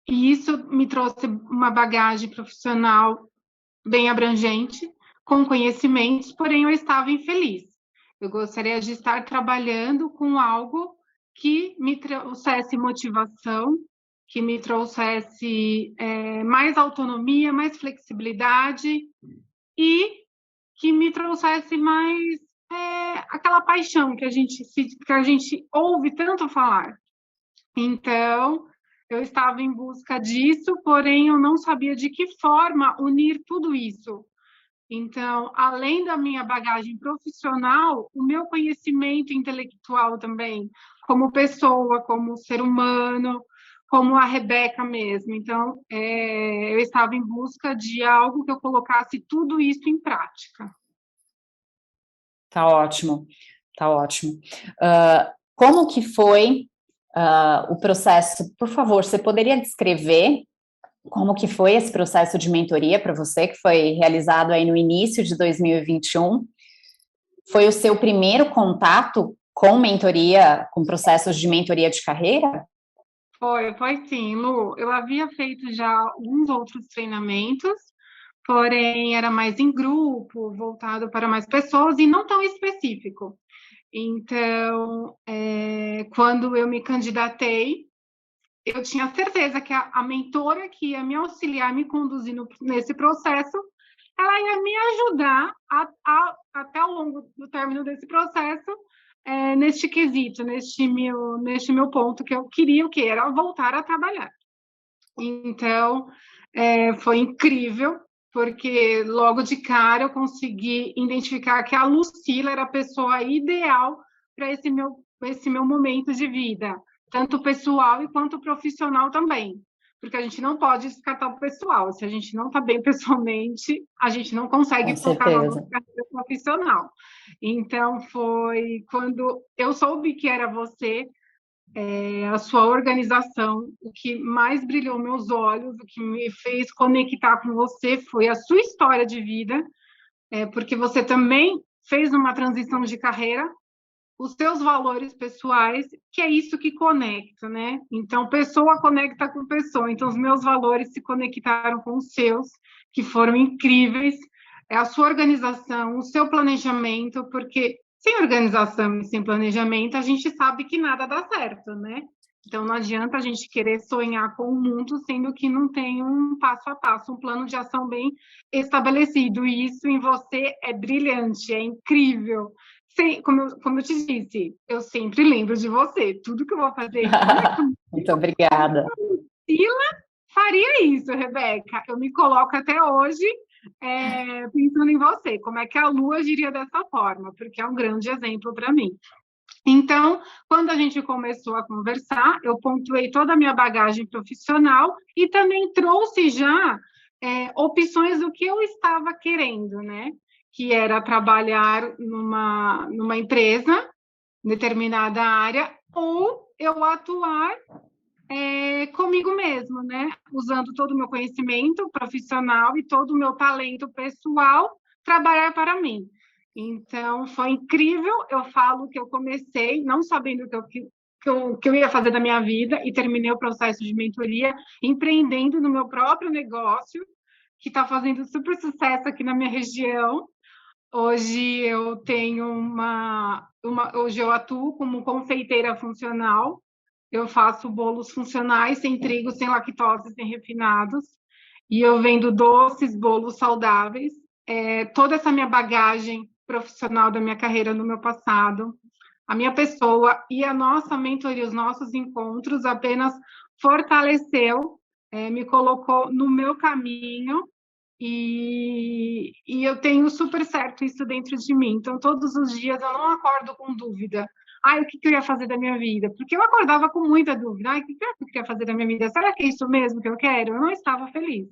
isso me trouxe uma bagagem profissional bem abrangente, com conhecimentos, porém eu estava infeliz. Eu gostaria de estar trabalhando com algo que me trouxesse motivação, que me trouxesse mais autonomia, mais flexibilidade e que me trouxesse mais aquela paixão que a gente ouve tanto falar. Então, eu estava em busca disso, porém eu não sabia de que forma unir tudo isso. Então, além da minha bagagem profissional, o meu conhecimento intelectual também, como pessoa, como ser humano, como a Rebeca mesmo. Então, eu estava em busca de algo que eu colocasse tudo isso em prática. Tá ótimo, tá ótimo. Como que foi o processo? Por favor, você poderia descrever como que foi esse processo de mentoria para você, que foi realizado aí no início de 2021? Foi o seu primeiro contato com mentoria, com processos de mentoria de carreira? Foi sim, Lu. Eu havia feito já alguns outros treinamentos, porém era mais em grupo, voltado para mais pessoas e não tão específico. Então, quando eu me candidatei, eu tinha certeza que a mentora que ia me auxiliar, me conduzir nesse processo, ela ia me ajudar até ao longo do término desse processo, neste quesito, neste meu ponto, que eu queria o quê? Era voltar a trabalhar. Então, foi incrível, porque logo de cara eu consegui identificar que a Lucila era a pessoa ideal para esse meu momento de vida, tanto pessoal quanto profissional também, porque a gente não pode descartar o pessoal. Se a gente não está bem pessoalmente, a gente não consegue focar na nossa carreira profissional. Então, foi quando eu soube que era você, a sua organização, o que mais brilhou meus olhos, o que me fez conectar com você foi a sua história de vida, porque você também fez uma transição de carreira, os seus valores pessoais, que é isso que conecta, né? Então, pessoa conecta com pessoa. Então, os meus valores se conectaram com os seus, que foram incríveis. É a sua organização, o seu planejamento, porque sem organização e sem planejamento, a gente sabe que nada dá certo, né? Então, não adianta a gente querer sonhar com o mundo, sendo que não tem um passo a passo, um plano de ação bem estabelecido. E isso em você é brilhante, é incrível. Como eu te disse, eu sempre lembro de você. Tudo que eu vou fazer, como é que Muito obrigada. Sila faria isso, Rebeca? Eu me coloco até hoje pensando em você. Como é que a Lu agiria dessa forma? Porque é um grande exemplo para mim. Então, quando a gente começou a conversar, eu pontuei toda a minha bagagem profissional e também trouxe já opções do que eu estava querendo, né? Que era trabalhar numa empresa, determinada área, ou eu atuar comigo mesmo, né? Usando todo o meu conhecimento profissional e todo o meu talento pessoal, trabalhar para mim. Então, foi incrível. Eu falo que eu comecei não sabendo o que eu ia fazer da minha vida e terminei o processo de mentoria empreendendo no meu próprio negócio, que está fazendo super sucesso aqui na minha região. Hoje eu tenho hoje eu atuo como confeiteira funcional. Eu faço bolos funcionais, sem trigo, sem lactose, sem refinados. E eu vendo doces, bolos saudáveis. Toda essa minha bagagem profissional da minha carreira no meu passado, a minha pessoa e a nossa mentoria, os nossos encontros apenas fortaleceu, me colocou no meu caminho e eu tenho super certo isso dentro de mim. Então, todos os dias eu não acordo com dúvida. Ai, o que eu ia fazer da minha vida? Porque eu acordava com muita dúvida. Ai, o que eu queria fazer da minha vida? Será que é isso mesmo que eu quero? Eu não estava feliz.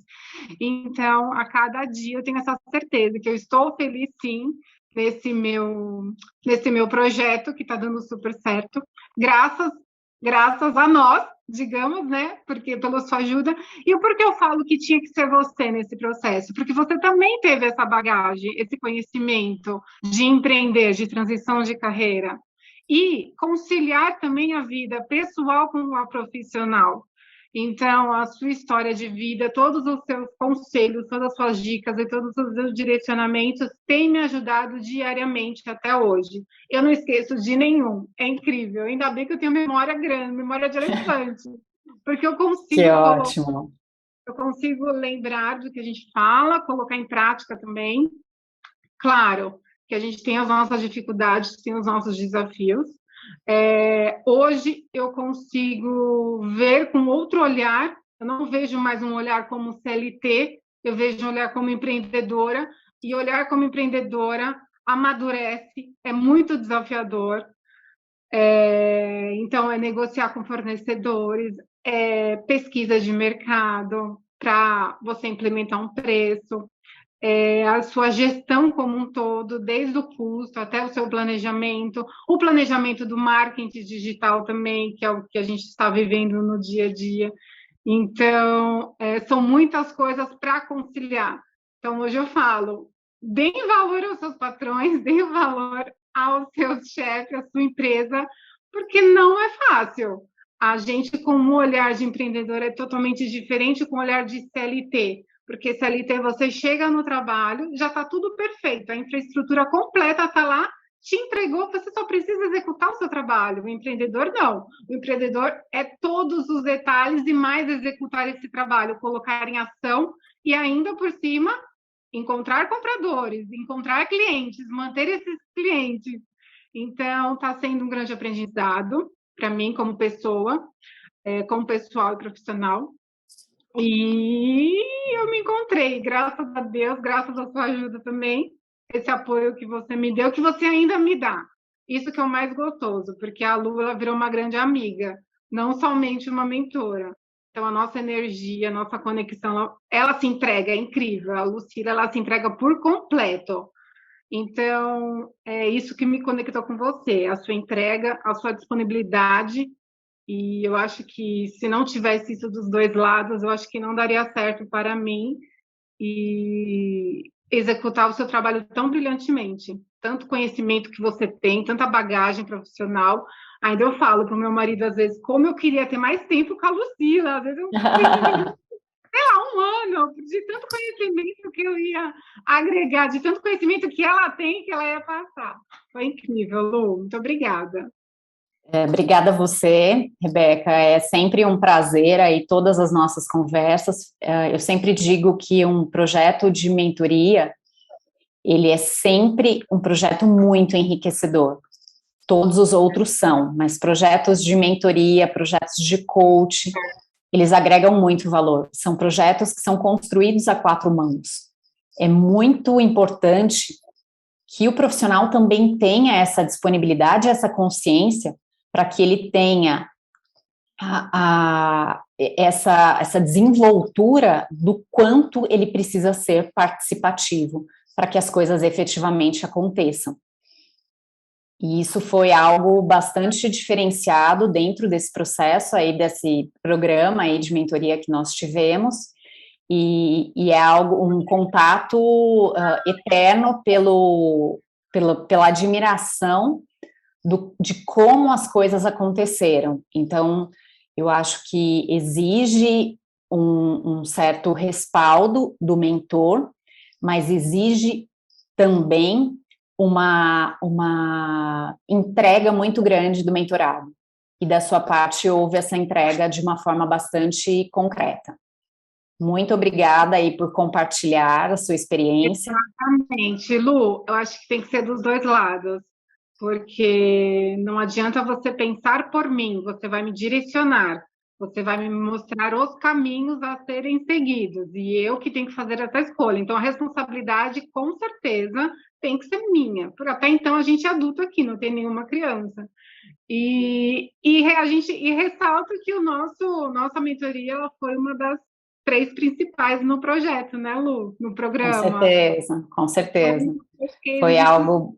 Então, a cada dia eu tenho essa certeza que eu estou feliz, sim, nesse meu projeto que está dando super certo. Graças a nós, digamos, né? Porque pela sua ajuda. E o porquê eu falo que tinha que ser você nesse processo? Porque você também teve essa bagagem, esse conhecimento de empreender, de transição de carreira. E conciliar também a vida pessoal com a profissional. Então, a sua história de vida, todos os seus conselhos, todas as suas dicas e todos os seus direcionamentos têm me ajudado diariamente até hoje. Eu não esqueço de nenhum. É incrível. Ainda bem que eu tenho memória grande, memória de elefante, porque Que ótimo. eu consigo lembrar do que a gente fala, colocar em prática também. Claro que a gente tem as nossas dificuldades, tem os nossos desafios. Hoje eu consigo ver com outro olhar, eu não vejo mais um olhar como CLT, eu vejo um olhar como empreendedora, e olhar como empreendedora amadurece, é muito desafiador. Então, é negociar com fornecedores, pesquisa de mercado para você implementar um preço, a sua gestão como um todo, desde o custo até o seu planejamento, o planejamento do marketing digital também, que é o que a gente está vivendo no dia a dia. Então, são muitas coisas para conciliar. Então, hoje eu falo, deem valor aos seus patrões, deem valor aos seus chefes, à sua empresa, porque não é fácil. A gente, com um olhar de empreendedor, é totalmente diferente com o olhar de CLT, porque CLT você chega no trabalho, já está tudo perfeito, a infraestrutura completa está lá, te entregou, você só precisa executar o seu trabalho. O empreendedor não. O empreendedor é todos os detalhes e mais executar esse trabalho, colocar em ação e ainda por cima encontrar compradores, encontrar clientes, manter esses clientes. Então, está sendo um grande aprendizado para mim como pessoa, como pessoal e profissional. E eu me encontrei, graças a Deus, graças à sua ajuda também, esse apoio que você me deu, que você ainda me dá. Isso que é o mais gostoso, porque a Lu, ela virou uma grande amiga, não somente uma mentora. Então, a nossa energia, a nossa conexão, ela se entrega, é incrível. A Lucila, ela se entrega por completo. Então, é isso que me conectou com você, a sua entrega, a sua disponibilidade. E eu acho que se não tivesse isso dos dois lados, eu acho que não daria certo para mim. E executar o seu trabalho tão brilhantemente. Tanto conhecimento que você tem, tanta bagagem profissional. Ainda eu falo para o meu marido, às vezes, como eu queria ter mais tempo com a Lucila. Às vezes eu fico, sei lá, um ano, de tanto conhecimento que eu ia agregar, de tanto conhecimento que ela tem, que ela ia passar. Foi incrível, Lu. Muito obrigada. Obrigada a você, Rebeca. É sempre um prazer aí todas as nossas conversas. Eu sempre digo que um projeto de mentoria, ele é sempre um projeto muito enriquecedor. Todos os outros são, mas projetos de mentoria, projetos de coach, eles agregam muito valor. São projetos que são construídos a quatro mãos. É muito importante que o profissional também tenha essa disponibilidade, essa consciência, para que ele tenha essa desenvoltura do quanto ele precisa ser participativo para que as coisas efetivamente aconteçam. E isso foi algo bastante diferenciado dentro desse processo aí, desse programa aí de mentoria que nós tivemos, e é algo, um contato eterno pela admiração de como as coisas aconteceram. Então, eu acho que exige um certo respaldo do mentor, mas exige também uma entrega muito grande do mentorado. E da sua parte houve essa entrega de uma forma bastante concreta. Muito obrigada aí por compartilhar a sua experiência. Exatamente, Lu, eu acho que tem que ser dos dois lados, porque não adianta você pensar por mim, você vai me direcionar, você vai me mostrar os caminhos a serem seguidos, e eu que tenho que fazer essa escolha. Então, a responsabilidade, com certeza, tem que ser minha, porque até então a gente é adulto aqui, não tem nenhuma criança. E ressalto que nossa mentoria ela foi uma das três principais no projeto, né, Lu? No Com programa. certeza, com certeza. Foi Porque algo,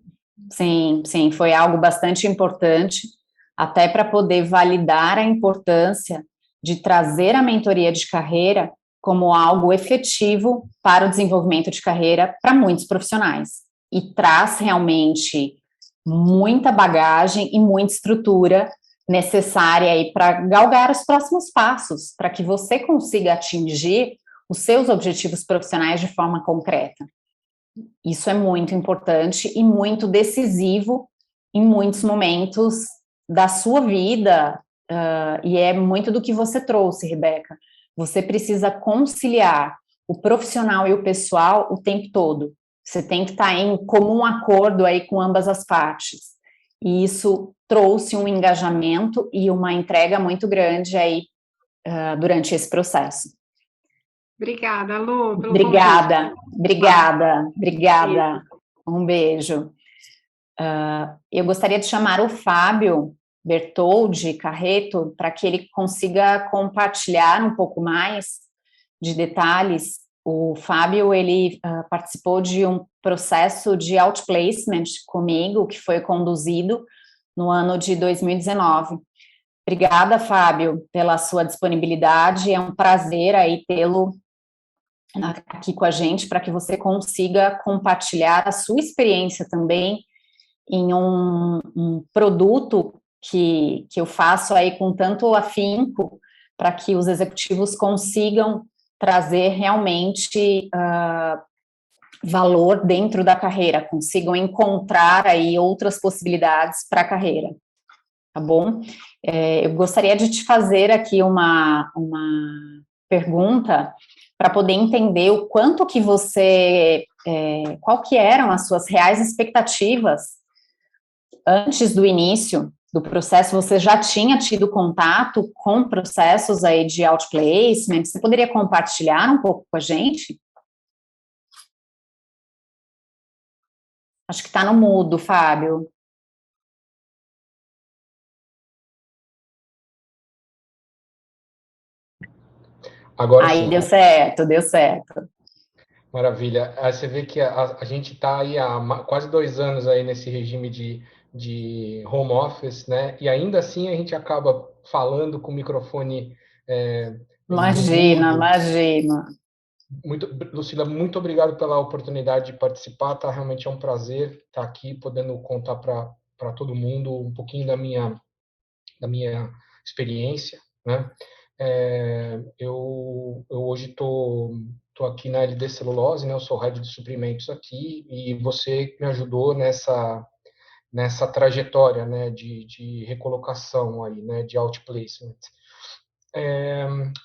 sim, sim, foi algo bastante importante, até para poder validar a importância de trazer a mentoria de carreira como algo efetivo para o desenvolvimento de carreira para muitos profissionais. E traz realmente muita bagagem e muita estrutura necessária aí para galgar os próximos passos, para que você consiga atingir os seus objetivos profissionais de forma concreta. Isso é muito importante e muito decisivo em muitos momentos da sua vida, e é muito do que você trouxe, Rebeca. Você precisa conciliar o profissional e o pessoal o tempo todo. Você tem que estar em comum acordo aí com ambas as partes. E isso trouxe um engajamento e uma entrega muito grande aí durante esse processo. Obrigada, Lu, pelo Obrigada, convite. obrigada. Um beijo. Eu gostaria de chamar o Fábio Bertoldi Carreto para que ele consiga compartilhar um pouco mais de detalhes. O Fábio, ele participou de um processo de outplacement comigo, que foi conduzido no ano de 2019. Obrigada, Fábio, pela sua disponibilidade. É um prazer aí tê-lo aqui com a gente para que você consiga compartilhar a sua experiência também em um produto que eu faço aí com tanto afinco para que os executivos consigam trazer realmente valor dentro da carreira, consigam encontrar aí outras possibilidades para a carreira, tá bom? Eu gostaria de te fazer aqui uma pergunta para poder entender o quanto que você, qual que eram as suas reais expectativas antes do início do processo. Você já tinha tido contato com processos aí de outplacement? Você poderia compartilhar um pouco com a gente? Acho que está no mudo, Fábio. Agora Aí, sim. deu certo, deu certo. Maravilha. Aí você vê que a gente está aí há quase 2 anos aí nesse regime de home office, né? E ainda assim a gente acaba falando com o microfone Imagina, mudo. imagina. Lucila, muito obrigado pela oportunidade de participar, tá? Realmente é um prazer estar aqui, podendo contar para todo mundo um pouquinho da minha experiência, né? Eu hoje tô aqui na LD Celulose, né? Eu sou head de suprimentos aqui e você me ajudou nessa trajetória, né? De recolocação aí, né? De outplacement.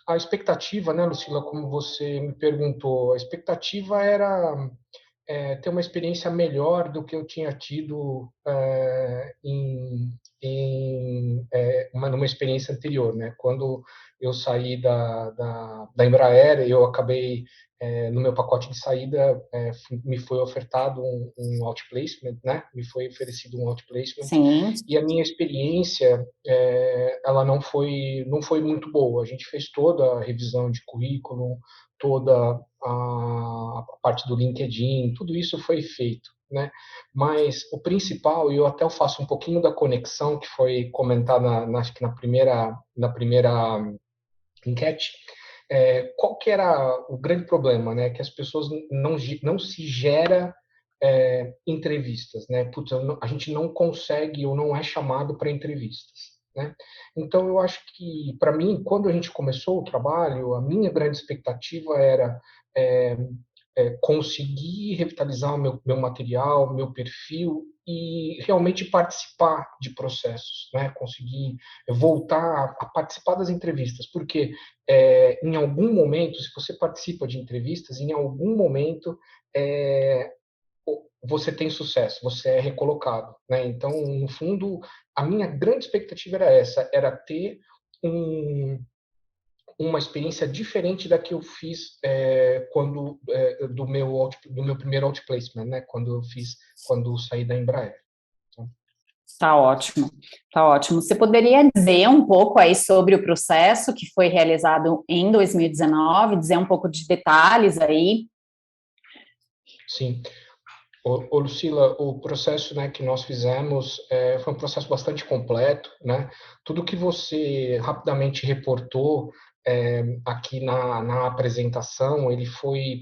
A expectativa, né, Lucila, como você me perguntou, a expectativa era ter uma experiência melhor do que eu tinha tido numa experiência anterior, né? Quando eu saí da Embraer, eu acabei, no meu pacote de saída, me foi ofertado um outplacement, né? Me foi oferecido um outplacement, Sim. e a minha experiência, ela não foi muito boa. A gente fez toda a revisão de currículo, toda a parte do LinkedIn, tudo isso foi feito, né? Mas o principal, e eu até faço um pouquinho da conexão que foi comentada, acho que na primeira enquete, qual que era o grande problema, né? Que as pessoas não se gera entrevistas, né? Putz, a gente não consegue ou não é chamado para entrevistas, né? Então, eu acho que, para mim, quando a gente começou o trabalho, a minha grande expectativa era é, conseguir revitalizar o meu material, meu perfil e realmente participar de processos, né? Conseguir voltar a participar das entrevistas, porque em algum momento, se você participa de entrevistas, em algum momento você tem sucesso, você é recolocado, né? Então, no fundo, a minha grande expectativa era essa, era ter um, uma experiência diferente da que eu fiz do meu primeiro outplacement, né? Quando eu saí da Embraer. Então, Tá ótimo, tá ótimo. Você poderia dizer um pouco aí sobre o processo que foi realizado em 2019, dizer um pouco de detalhes aí? sim. Ô, Lucila, o processo, né, que nós fizemos foi um processo bastante completo, né? Tudo que você rapidamente reportou aqui na apresentação, ele foi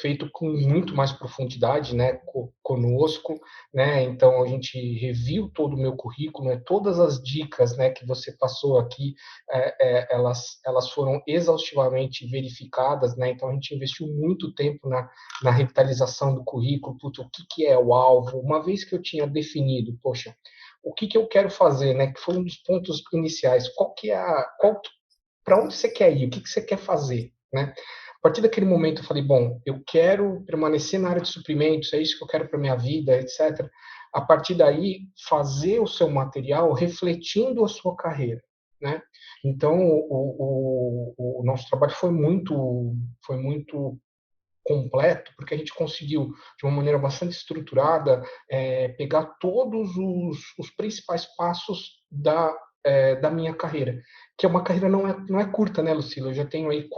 feito com muito mais profundidade, né, conosco, né? Então a gente reviu todo o meu currículo, né? Todas as dicas, né, que você passou aqui, elas foram exaustivamente verificadas, né? Então a gente investiu muito tempo na revitalização do currículo, o que é o alvo, uma vez que eu tinha definido, poxa, o que eu quero fazer, né? Que foi um dos pontos iniciais. Para onde você quer ir? O que você quer fazer, né? A partir daquele momento eu falei, bom, eu quero permanecer na área de suprimentos, é isso que eu quero para minha vida, etc. A partir daí, fazer o seu material refletindo a sua carreira, né? Então, o nosso trabalho foi muito completo, porque a gente conseguiu, de uma maneira bastante estruturada, pegar todos os principais passos da minha carreira, que é uma carreira não é curta, né, Lucila? Eu já tenho aí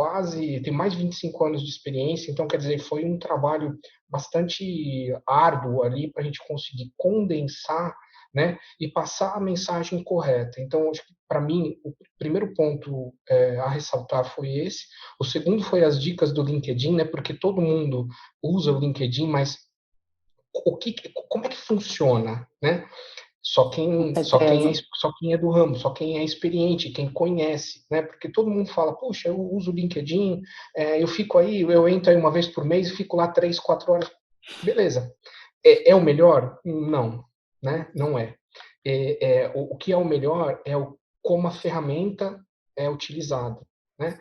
tenho mais de 25 anos de experiência, então, quer dizer, foi um trabalho bastante árduo ali para a gente conseguir condensar, né, e passar a mensagem correta. Então, acho que, para mim, o primeiro ponto a ressaltar foi esse. O segundo foi as dicas do LinkedIn, né? Porque todo mundo usa o LinkedIn, mas como é que funciona, né? Só Com quem, só quem, certeza. é, só quem é do ramo, só quem é experiente, quem conhece, né? Porque todo mundo fala, puxa, eu uso o LinkedIn, eu fico aí, eu entro aí uma vez por mês e fico lá 3, 4 horas. Beleza. É o melhor? Não, né? Não é. O que é o melhor é como a ferramenta é utilizada, né?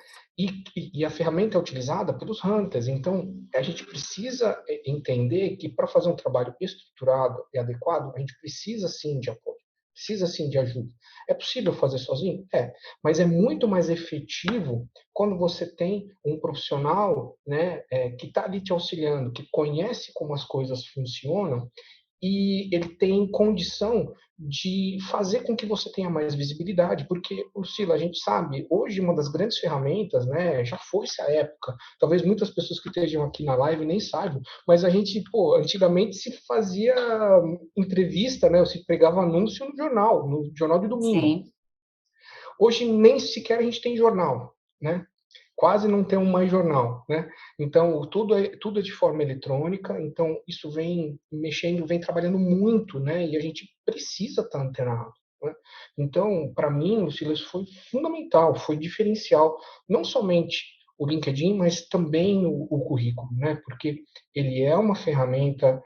E a ferramenta é utilizada pelos hunters. Então, a gente precisa entender que para fazer um trabalho estruturado e adequado, a gente precisa sim de apoio, precisa sim de ajuda. É possível fazer sozinho? É, mas é muito mais efetivo quando você tem um profissional, né, que está ali te auxiliando, que conhece como as coisas funcionam e ele tem condição de fazer com que você tenha mais visibilidade, porque, Lucila, a gente sabe, hoje uma das grandes ferramentas, né, já foi-se a época, talvez muitas pessoas que estejam aqui na live nem saibam, mas a gente, antigamente se fazia entrevista, né, ou se pregava anúncio no jornal de domingo. Sim. Hoje nem sequer a gente tem jornal, né? quase não tem mais jornal, né? Então, tudo é de forma eletrônica, então isso vem mexendo, vem trabalhando muito, né? E a gente precisa estar antenado, né? Então, para mim, o Silas foi fundamental, foi diferencial, não somente o LinkedIn, mas também o currículo, né? Porque ele é uma ferramenta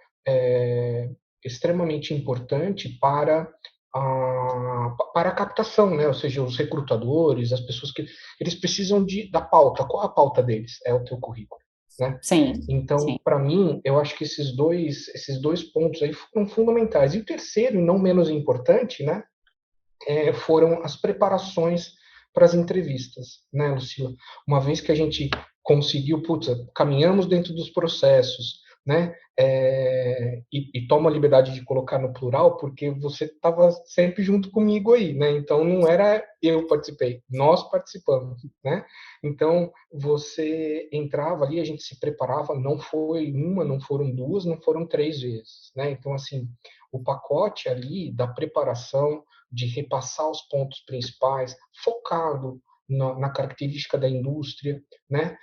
extremamente importante para a captação, né? Ou seja, os recrutadores, as pessoas que eles precisam da pauta. Qual a pauta deles? É o teu currículo, né? Sim, Então, sim. para mim, eu acho que esses dois pontos aí foram fundamentais. E o terceiro, e não menos importante, né? Foram as preparações para as entrevistas, né, Lucila? Uma vez que a gente conseguiu, putz, caminhamos dentro dos processos, né? E toma a liberdade de colocar no plural, porque você estava sempre junto comigo aí, né? Então não era eu participei, nós participamos, né? Então você entrava ali, a gente se preparava, não foi uma, não foram duas, não foram três vezes, né? Então assim, o pacote ali da preparação, de repassar os pontos principais, focado na característica da indústria, né?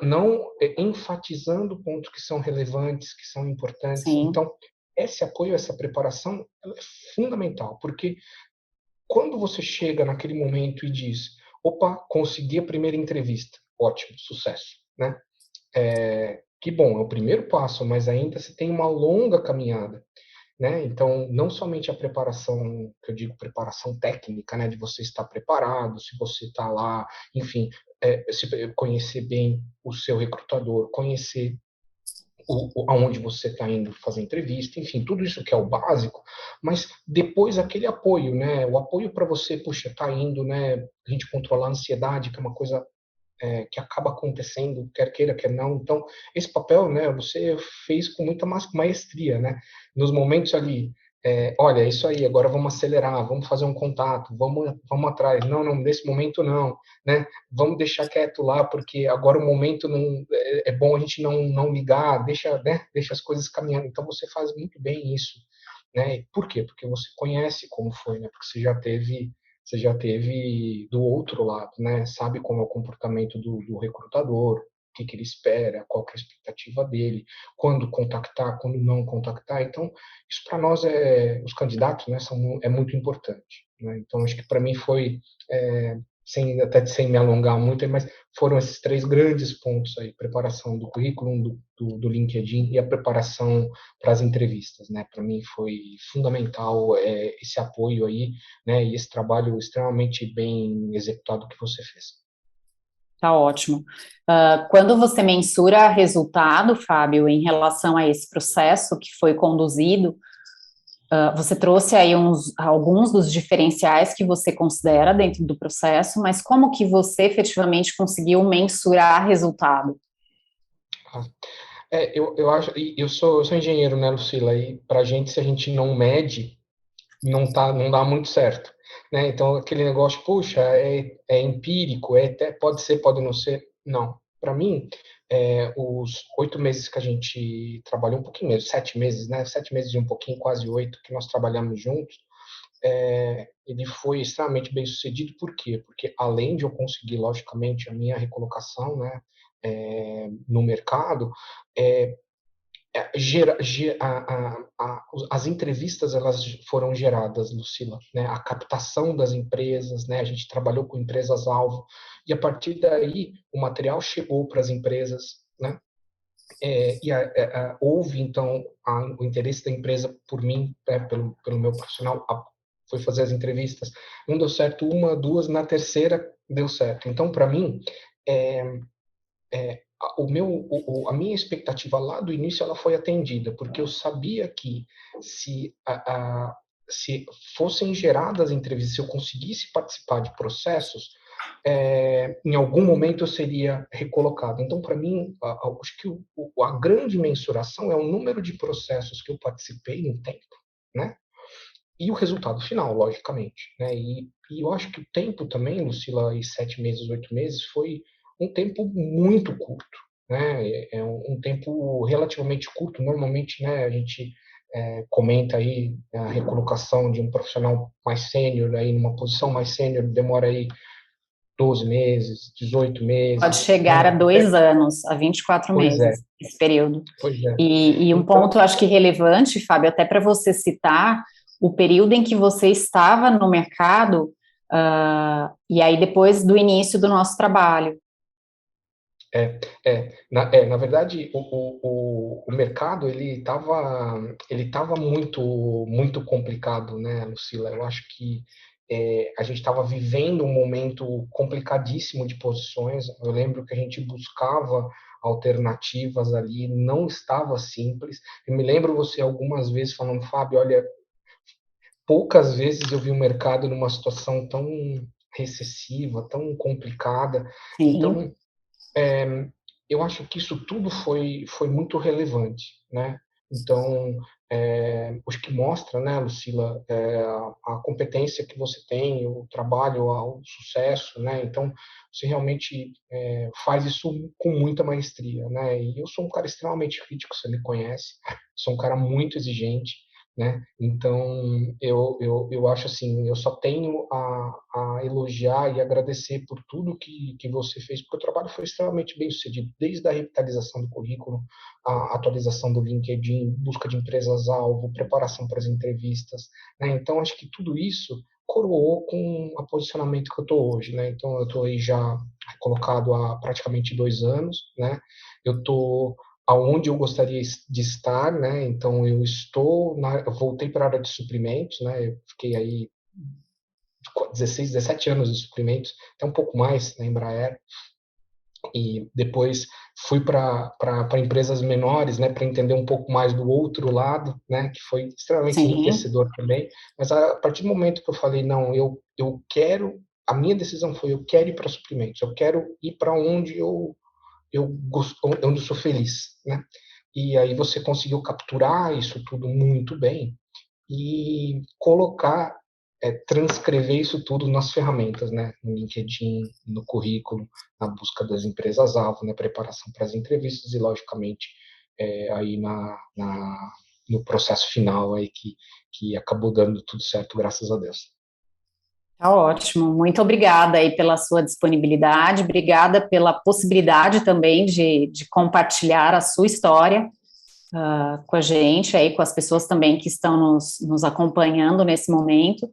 Não enfatizando pontos que são relevantes, que são importantes. Sim. Então, esse apoio, essa preparação, ela é fundamental, porque quando você chega naquele momento e diz, opa, consegui a primeira entrevista, ótimo, sucesso, né? Que bom, é o primeiro passo, mas ainda você tem uma longa caminhada, né? Então, não somente a preparação, que eu digo preparação técnica, né, de você estar preparado, se você está lá, enfim, conhecer bem o seu recrutador, conhecer aonde você está indo fazer entrevista, enfim, tudo isso que é o básico, mas depois aquele apoio, né, o apoio para você, puxa, tá indo, né, a gente controlar a ansiedade, que é uma coisa que acaba acontecendo, quer queira, quer não. Então, esse papel, né, você fez com muita maestria, né? Nos momentos ali, olha, é isso aí, agora vamos acelerar, vamos fazer um contato, vamos atrás. Não, não, nesse momento não, né? Vamos deixar quieto lá, porque agora o momento não é bom a gente não ligar, né? Deixa as coisas caminhando. Então, você faz muito bem isso, né? Por quê? Porque você conhece como foi, né? Porque você já teve do outro lado, né? Sabe como é o comportamento do recrutador, o que ele espera, qual que é a expectativa dele, quando contactar, quando não contactar. Então, isso para nós os candidatos, né, é muito importante, né? Então, acho que para mim foi sem me alongar muito, mas foram esses três grandes pontos aí: preparação do currículo, do LinkedIn e a preparação para as entrevistas, né? Para mim foi fundamental esse apoio aí, né? E esse trabalho extremamente bem executado que você fez. Tá ótimo. Quando você mensura resultado, Fábio, em relação a esse processo que foi conduzido, você trouxe aí alguns dos diferenciais que você considera dentro do processo, mas como que você efetivamente conseguiu mensurar resultado? Eu acho, eu sou engenheiro, né, Lucila? E para a gente, se a gente não mede, não dá muito certo, né? Então aquele negócio, puxa, é empírico, pode ser, pode não ser, não. Para mim, os 8 meses que a gente trabalhou, um pouquinho mesmo, 7 meses, né? 7 meses e um pouquinho, quase 8, que nós trabalhamos juntos, ele foi extremamente bem sucedido. Por quê? Porque além de eu conseguir, logicamente, a minha recolocação, né, no mercado, é, as entrevistas elas foram geradas, Lucila, né? A captação das empresas, né? A gente trabalhou com empresas-alvo e a partir daí o material chegou para as empresas, né? Houve então o interesse da empresa por mim, né? Pelo meu profissional, foi fazer as entrevistas. Não deu certo uma, duas, na terceira deu certo. Então, para mim, é, a minha expectativa lá do início ela foi atendida, porque eu sabia que se, se fossem geradas entrevistas, se eu conseguisse participar de processos, em algum momento eu seria recolocado. Então, para mim, acho que a grande mensuração é o número de processos que eu participei no tempo, né? E o resultado final, logicamente, né? E eu acho que o tempo também, Lucila, e 7 meses, 8 meses, foi um tempo muito curto, né? É um tempo relativamente curto. Normalmente, né, a gente comenta aí a recolocação de um profissional mais sênior, aí numa posição mais sênior, demora aí 12 meses, 18 meses. Pode chegar a 2 anos, a 24 Pois meses, esse período. Pois é. E um Então, ponto, acho que relevante, Fábio, até para você citar, o período em que você estava no mercado, e aí depois do início do nosso trabalho. Na verdade, o mercado, ele tava muito complicado, né, Lucila? Eu acho que a gente estava vivendo um momento complicadíssimo de posições. Eu lembro que a gente buscava alternativas ali, não estava simples. Eu me lembro você algumas vezes falando, Fábio, olha, poucas vezes eu vi o mercado numa situação tão recessiva, tão complicada. Sim. Então, eu acho que isso tudo foi muito relevante, né? Então, acho que mostra, né, Lucila, a competência que você tem, o trabalho, o sucesso, né? Então, você realmente faz isso com muita maestria, né? E eu sou um cara extremamente crítico, você me conhece, sou um cara muito exigente, né? Então, eu acho assim, eu só tenho a elogiar e agradecer por tudo que você fez, porque o trabalho foi extremamente bem sucedido, desde a revitalização do currículo, a atualização do LinkedIn, busca de empresas-alvo, preparação para as entrevistas, né? Então, acho que tudo isso coroou com o posicionamento que eu estou hoje, né? Então, eu estou aí já colocado há praticamente 2 anos, né? Eu estou aonde eu gostaria de estar, né? Então eu voltei para a área de suprimentos, né? Eu fiquei aí 16, 17 anos de suprimentos, até um pouco mais na Embraer, e depois fui para empresas menores, né, para entender um pouco mais do outro lado, né, que foi extremamente enriquecedor também. Mas a partir do momento que eu falei, não, eu quero, a minha decisão foi, eu quero ir para suprimentos, eu quero ir para onde eu gosto, onde eu sou feliz, né? E aí você conseguiu capturar isso tudo muito bem e colocar, transcrever isso tudo nas ferramentas, né? No LinkedIn, no currículo, na busca das empresas-alvo, na preparação para as entrevistas e, logicamente, aí no processo final aí que acabou dando tudo certo, graças a Deus. Tá ótimo, muito obrigada aí pela sua disponibilidade, obrigada pela possibilidade também de compartilhar a sua história com a gente, aí com as pessoas também que estão nos acompanhando nesse momento.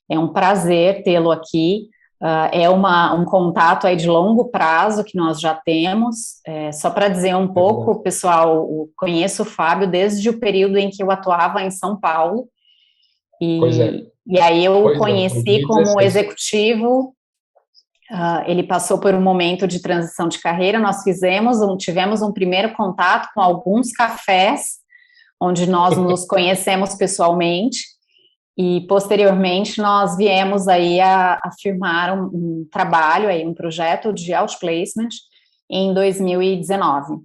É um prazer tê-lo aqui, um contato aí de longo prazo que nós já temos. Só para dizer um pouco, pessoal, eu conheço o Fábio desde o período em que eu atuava em São Paulo, e aí eu o conheci como executivo. Ele passou por um momento de transição de carreira, nós tivemos um primeiro contato com alguns cafés, onde nós nos conhecemos pessoalmente, e posteriormente nós viemos aí a firmar um trabalho, aí, um projeto de outplacement em 2019.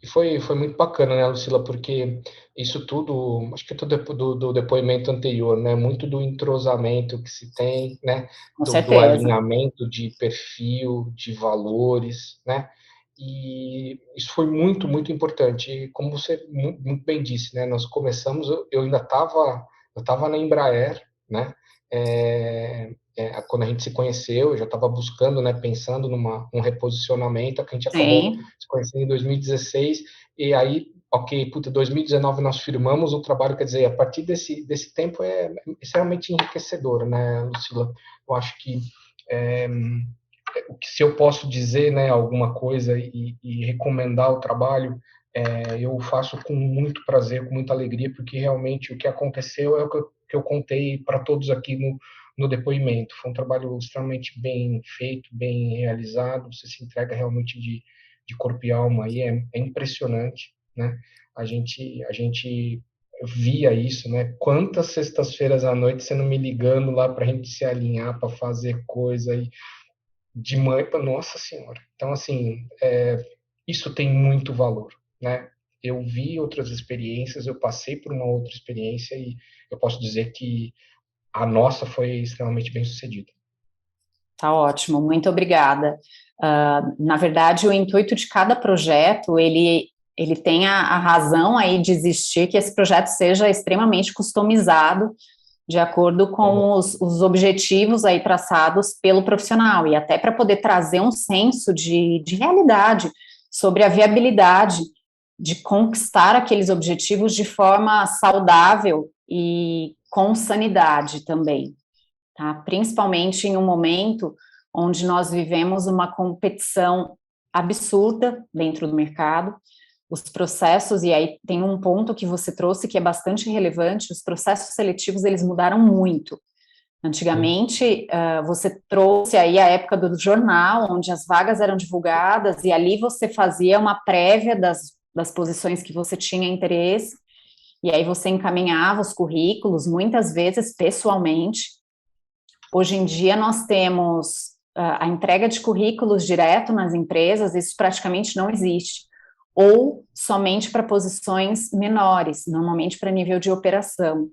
E foi muito bacana, né, Lucila, porque isso tudo, acho que tudo do depoimento anterior, né, muito do entrosamento que se tem, né, do alinhamento de perfil, de valores, né, e isso foi muito, muito importante. E como você muito bem disse, né, nós começamos, eu ainda estava na Embraer, né, quando a gente se conheceu, eu já estava buscando, né, pensando um reposicionamento, que a gente acabou se conhecendo em 2016, e aí, ok, 2019 nós firmamos o trabalho, quer dizer, a partir desse tempo é extremamente enriquecedor, né, Lucila? Eu acho que se eu posso dizer, né, alguma coisa e recomendar o trabalho, eu faço com muito prazer, com muita alegria, porque realmente o que aconteceu é o que eu contei para todos aqui no depoimento. Foi um trabalho extremamente bem feito, bem realizado, você se entrega realmente de corpo e alma, e é impressionante, né? A gente via isso, né? Quantas sextas-feiras à noite você não me ligando lá para a gente se alinhar, para fazer coisa, e de mãe para Nossa Senhora. Então, assim, isso tem muito valor, né? Eu vi outras experiências, eu passei por uma outra experiência e eu posso dizer que a nossa foi extremamente bem sucedida. Tá ótimo, muito obrigada. Na verdade, o intuito de cada projeto, ele tem a razão aí de existir, que esse projeto seja extremamente customizado de acordo com os objetivos aí traçados pelo profissional, e até para poder trazer um senso de realidade sobre a viabilidade de conquistar aqueles objetivos de forma saudável e com sanidade também, tá? Principalmente em um momento onde nós vivemos uma competição absurda dentro do mercado, os processos, e aí tem um ponto que você trouxe que é bastante relevante, os processos seletivos, eles mudaram muito. Antigamente, você trouxe aí a época do jornal, onde as vagas eram divulgadas, e ali você fazia uma prévia das posições que você tinha interesse, e aí você encaminhava os currículos, muitas vezes pessoalmente. Hoje em dia nós temos a entrega de currículos direto nas empresas, isso praticamente não existe, ou somente para posições menores, normalmente para nível de operação.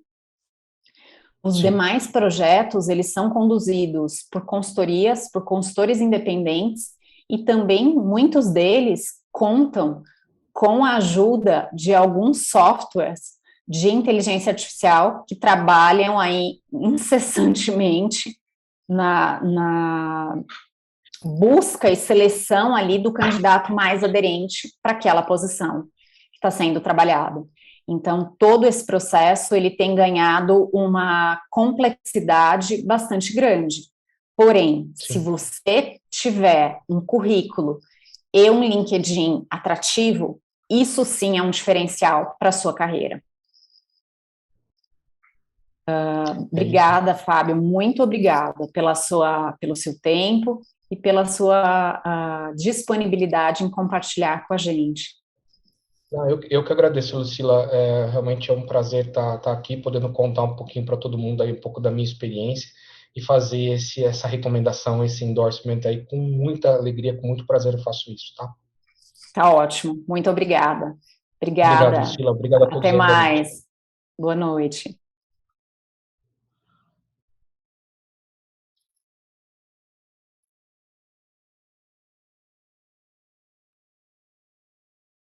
Os demais projetos, eles são conduzidos por consultorias, por consultores independentes, e também muitos deles contam com a ajuda de alguns softwares de inteligência artificial que trabalham aí incessantemente na busca e seleção ali do candidato mais aderente para aquela posição que está sendo trabalhada. Então, todo esse processo, ele tem ganhado uma complexidade bastante grande. Porém, se você tiver um currículo e um LinkedIn atrativo, isso sim é um diferencial para a sua carreira. Obrigada, Fábio, muito obrigada pelo seu tempo e pela sua disponibilidade em compartilhar com a gente. Eu que agradeço, Lucila. Realmente é um prazer estar aqui, podendo contar um pouquinho para todo mundo aí, um pouco da minha experiência e fazer essa recomendação, esse endorsement aí com muita alegria, com muito prazer eu faço isso, tá? Tá ótimo. Muito obrigada. Obrigado, Lucila. Obrigado a todos. Até mais. Boa noite.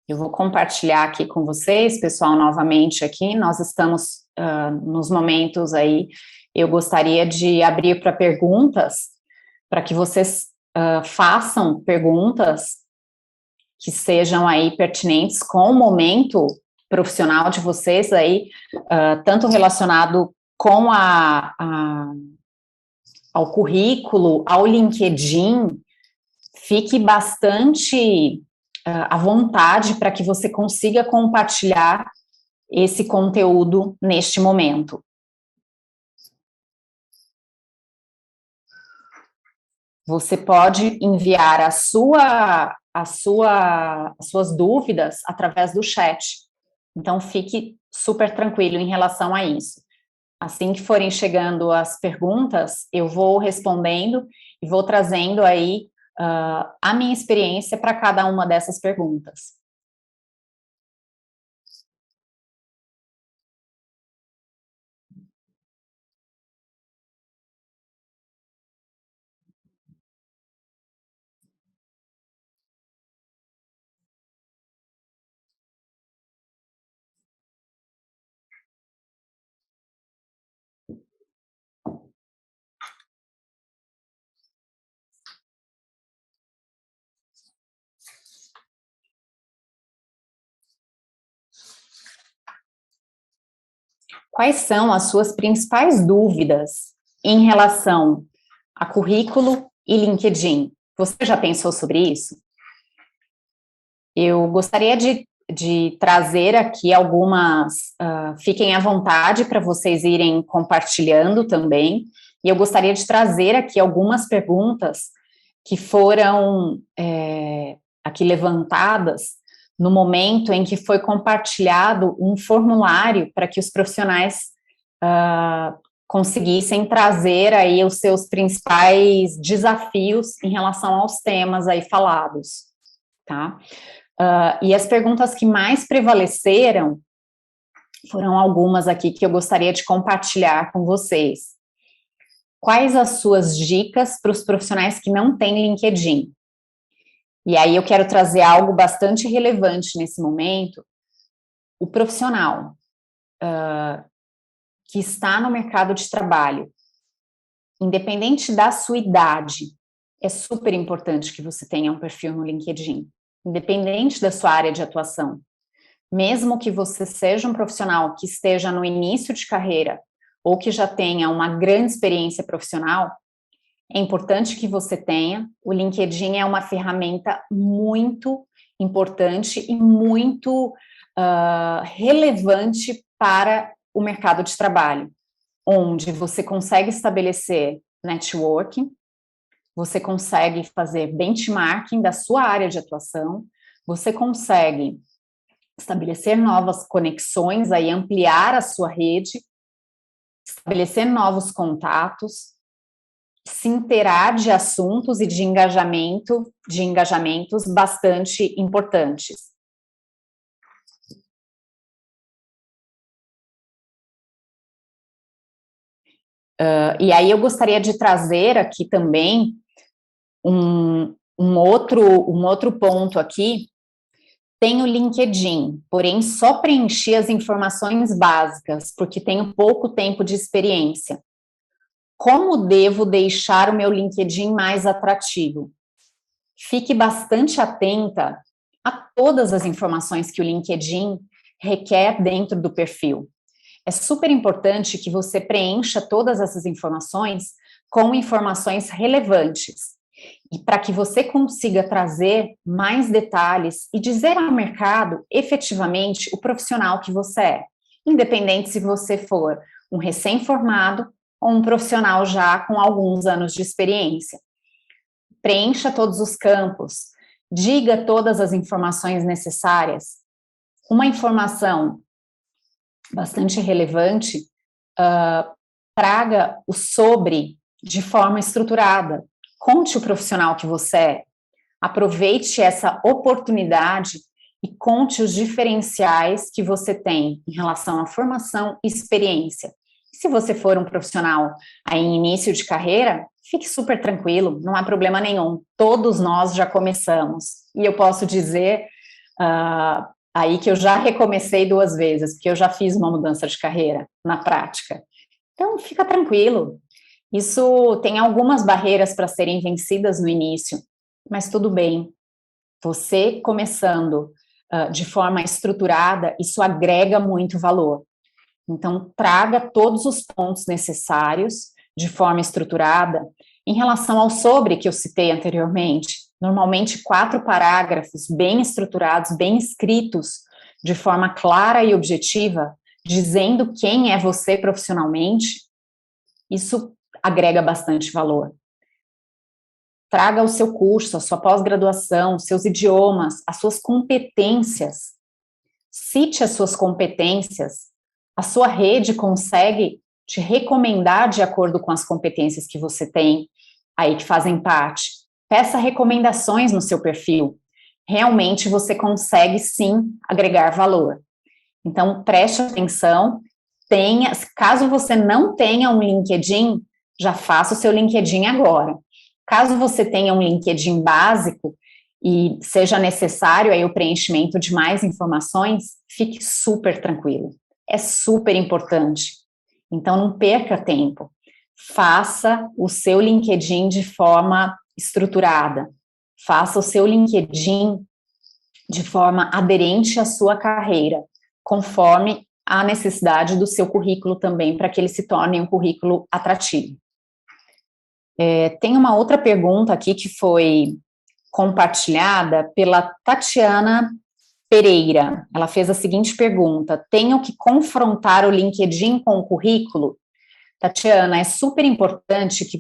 Eu vou compartilhar aqui com vocês, pessoal, novamente aqui. Nós estamos nos momentos aí. Eu gostaria de abrir para perguntas, para que vocês façam perguntas que sejam aí pertinentes com o momento profissional de vocês aí, tanto relacionado com ao currículo, ao LinkedIn. Fique bastante à vontade para que você consiga compartilhar esse conteúdo neste momento. Você pode enviar as suas dúvidas através do chat. Então, fique super tranquilo em relação a isso. Assim que forem chegando as perguntas, eu vou respondendo e vou trazendo aí a minha experiência para cada uma dessas perguntas. Quais são as suas principais dúvidas em relação a currículo e LinkedIn? Você já pensou sobre isso? Eu gostaria de trazer aqui algumas, fiquem à vontade para vocês irem compartilhando também, e eu gostaria de trazer aqui algumas perguntas que foram aqui levantadas no momento em que foi compartilhado um formulário para que os profissionais conseguissem trazer aí os seus principais desafios em relação aos temas aí falados, tá? E as perguntas que mais prevaleceram foram algumas aqui que eu gostaria de compartilhar com vocês. Quais as suas dicas para os profissionais que não têm LinkedIn? E aí eu quero trazer algo bastante relevante nesse momento. O profissional que está no mercado de trabalho, independente da sua idade, é super importante que você tenha um perfil no LinkedIn, independente da sua área de atuação. Mesmo que você seja um profissional que esteja no início de carreira ou que já tenha uma grande experiência profissional, é importante que você tenha. O LinkedIn é uma ferramenta muito importante e muito relevante para o mercado de trabalho, onde você consegue estabelecer networking, você consegue fazer benchmarking da sua área de atuação, você consegue estabelecer novas conexões, aí ampliar a sua rede, estabelecer novos contatos, se inteirar de assuntos e de engajamentos bastante importantes. E aí eu gostaria de trazer aqui também um outro ponto aqui. Tenho LinkedIn, porém só preenchi as informações básicas, porque tenho pouco tempo de experiência. Como devo deixar o meu LinkedIn mais atrativo? Fique bastante atenta a todas as informações que o LinkedIn requer dentro do perfil. É super importante que você preencha todas essas informações com informações relevantes, e para que você consiga trazer mais detalhes e dizer ao mercado efetivamente o profissional que você é, independente se você for um recém-formado ou um profissional já com alguns anos de experiência. Preencha todos os campos, diga todas as informações necessárias. Uma informação bastante relevante, traga o sobre de forma estruturada. Conte o profissional que você é, aproveite essa oportunidade e conte os diferenciais que você tem em relação à formação e experiência. Se você for um profissional aí em início de carreira, fique super tranquilo, não há problema nenhum, todos nós já começamos, e eu posso dizer aí que eu já recomecei 2 vezes, porque eu já fiz uma mudança de carreira na prática. Então, fica tranquilo. Isso tem algumas barreiras para serem vencidas no início, mas tudo bem. Você começando de forma estruturada, isso agrega muito valor. Então, traga todos os pontos necessários de forma estruturada. Em relação ao sobre que eu citei anteriormente, normalmente 4 parágrafos bem estruturados, bem escritos, de forma clara e objetiva, dizendo quem é você profissionalmente, isso agrega bastante valor. Traga o seu curso, a sua pós-graduação, seus idiomas, as suas competências. Cite as suas competências. A sua rede consegue te recomendar de acordo com as competências que você tem aí que fazem parte. Peça recomendações no seu perfil. Realmente você consegue sim agregar valor. Então preste atenção, caso você não tenha um LinkedIn, já faça o seu LinkedIn agora. Caso você tenha um LinkedIn básico e seja necessário aí o preenchimento de mais informações, fique super tranquilo. É super importante. Então, não perca tempo. Faça o seu LinkedIn de forma estruturada. Faça o seu LinkedIn de forma aderente à sua carreira, conforme a necessidade do seu currículo também, para que ele se torne um currículo atrativo. Tem uma outra pergunta aqui que foi compartilhada pela Tatiana Pereira. Ela fez a seguinte pergunta: tenho que confrontar o LinkedIn com o currículo? Tatiana, é super importante que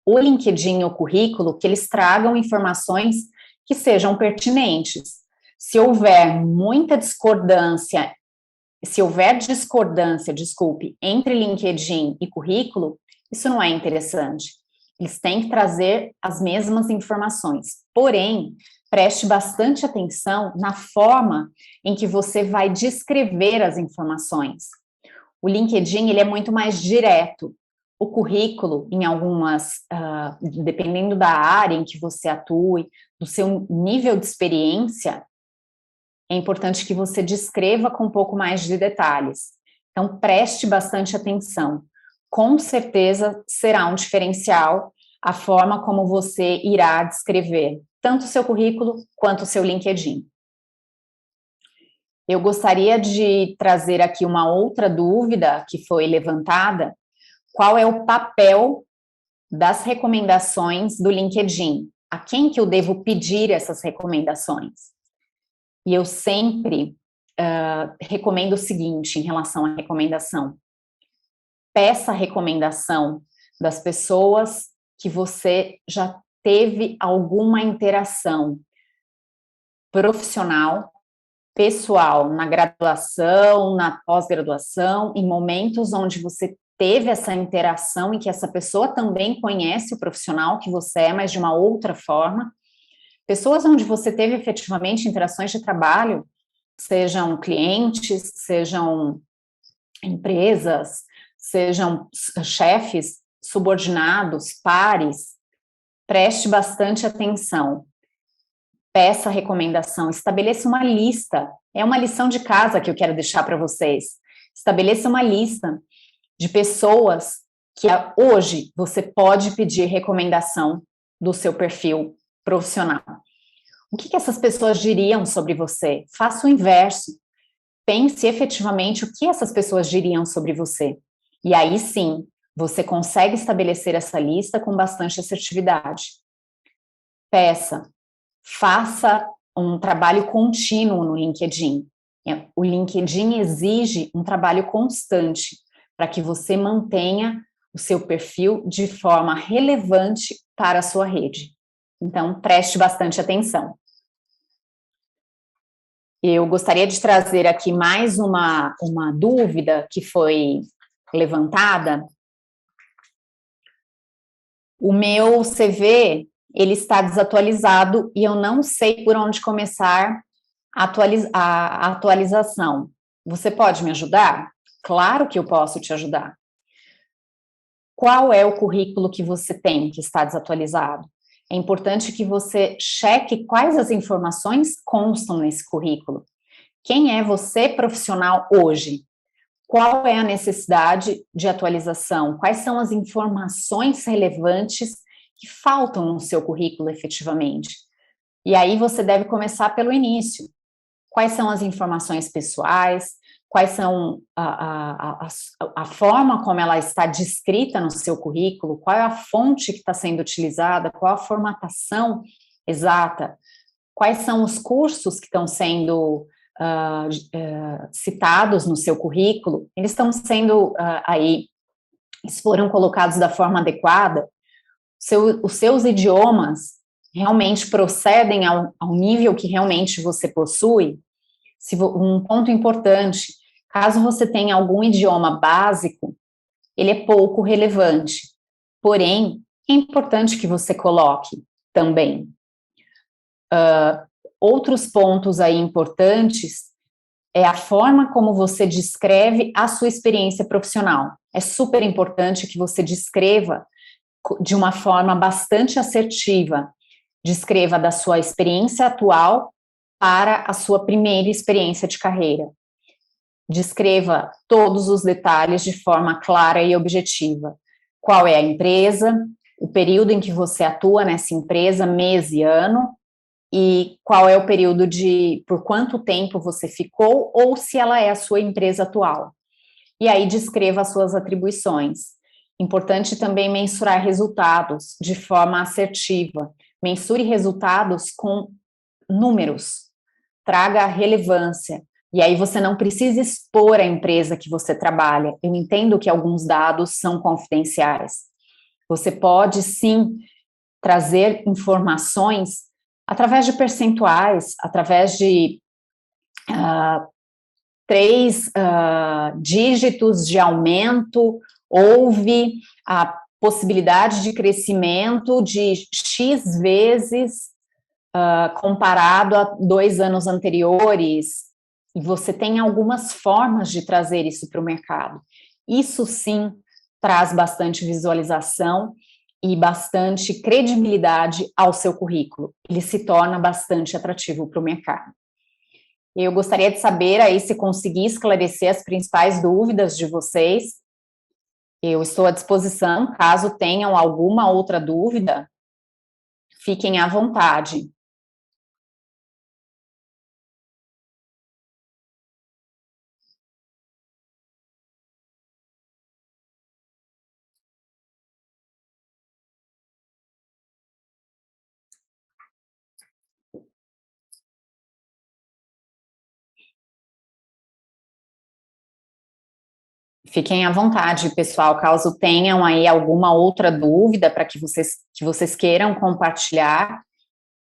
o LinkedIn e o currículo, que eles tragam informações que sejam pertinentes. Se houver discordância, entre LinkedIn e currículo, isso não é interessante. Eles têm que trazer as mesmas informações. Porém, preste bastante atenção na forma em que você vai descrever as informações. O LinkedIn, ele é muito mais direto. O currículo, em dependendo da área em que você atue, do seu nível de experiência, é importante que você descreva com um pouco mais de detalhes. Então, preste bastante atenção. Com certeza será um diferencial a forma como você irá descrever tanto o seu currículo quanto o seu LinkedIn. Eu gostaria de trazer aqui uma outra dúvida que foi levantada. Qual é o papel das recomendações do LinkedIn? A quem que eu devo pedir essas recomendações? E eu sempre recomendo o seguinte em relação à recomendação. Peça a recomendação das pessoas que você já teve alguma interação profissional, pessoal, na graduação, na pós-graduação, em momentos onde você teve essa interação e que essa pessoa também conhece o profissional que você é, mas de uma outra forma. Pessoas onde você teve efetivamente interações de trabalho, sejam clientes, sejam empresas, sejam chefes, subordinados, pares, preste bastante atenção. Peça recomendação, estabeleça uma lista. É uma lição de casa que eu quero deixar para vocês. Estabeleça uma lista de pessoas que hoje você pode pedir recomendação do seu perfil profissional. O que essas pessoas diriam sobre você? Faça o inverso. Pense efetivamente o que essas pessoas diriam sobre você. E aí sim, você consegue estabelecer essa lista com bastante assertividade. Faça um trabalho contínuo no LinkedIn. O LinkedIn exige um trabalho constante para que você mantenha o seu perfil de forma relevante para a sua rede. Então, preste bastante atenção. Eu gostaria de trazer aqui mais uma dúvida que foi levantada. O meu CV, ele está desatualizado e eu não sei por onde começar a atualização. Você pode me ajudar? Claro que eu posso te ajudar. Qual é o currículo que você tem que está desatualizado? É importante que você cheque quais as informações constam nesse currículo. Quem é você profissional hoje? Qual é a necessidade de atualização? Quais são as informações relevantes que faltam no seu currículo efetivamente? E aí você deve começar pelo início. Quais são as informações pessoais? Quais são a forma como ela está descrita no seu currículo? Qual é a fonte que está sendo utilizada? Qual a formatação exata? Quais são os cursos que estão sendo citados no seu currículo? Eles estão sendo eles foram colocados da forma adequada? Os seus idiomas realmente procedem ao nível que realmente você possui? Um ponto importante, caso você tenha algum idioma básico, ele é pouco relevante, porém, é importante que você coloque também. Outros pontos aí importantes é a forma como você descreve a sua experiência profissional. É super importante que você descreva de uma forma bastante assertiva, descreva da sua experiência atual para a sua primeira experiência de carreira. Descreva todos os detalhes de forma clara e objetiva. Qual é a empresa, o período em que você atua nessa empresa, mês e ano, e qual é o período por quanto tempo você ficou, ou se ela é a sua empresa atual. E aí descreva as suas atribuições. Importante também mensurar resultados de forma assertiva. Mensure resultados com números. Traga relevância. E aí você não precisa expor a empresa que você trabalha. Eu entendo que alguns dados são confidenciais. Você pode, sim, trazer informações através de percentuais, através de 3 dígitos de aumento, houve a possibilidade de crescimento de X vezes comparado a 2 anos anteriores, e você tem algumas formas de trazer isso para o mercado. Isso sim traz bastante visualização e bastante credibilidade ao seu currículo. Ele se torna bastante atrativo para o mercado. Eu gostaria de saber aí se consegui esclarecer as principais dúvidas de vocês. Eu estou à disposição, caso tenham alguma outra dúvida, fiquem à vontade. Fiquem à vontade, pessoal, caso tenham aí alguma outra dúvida para que vocês queiram compartilhar.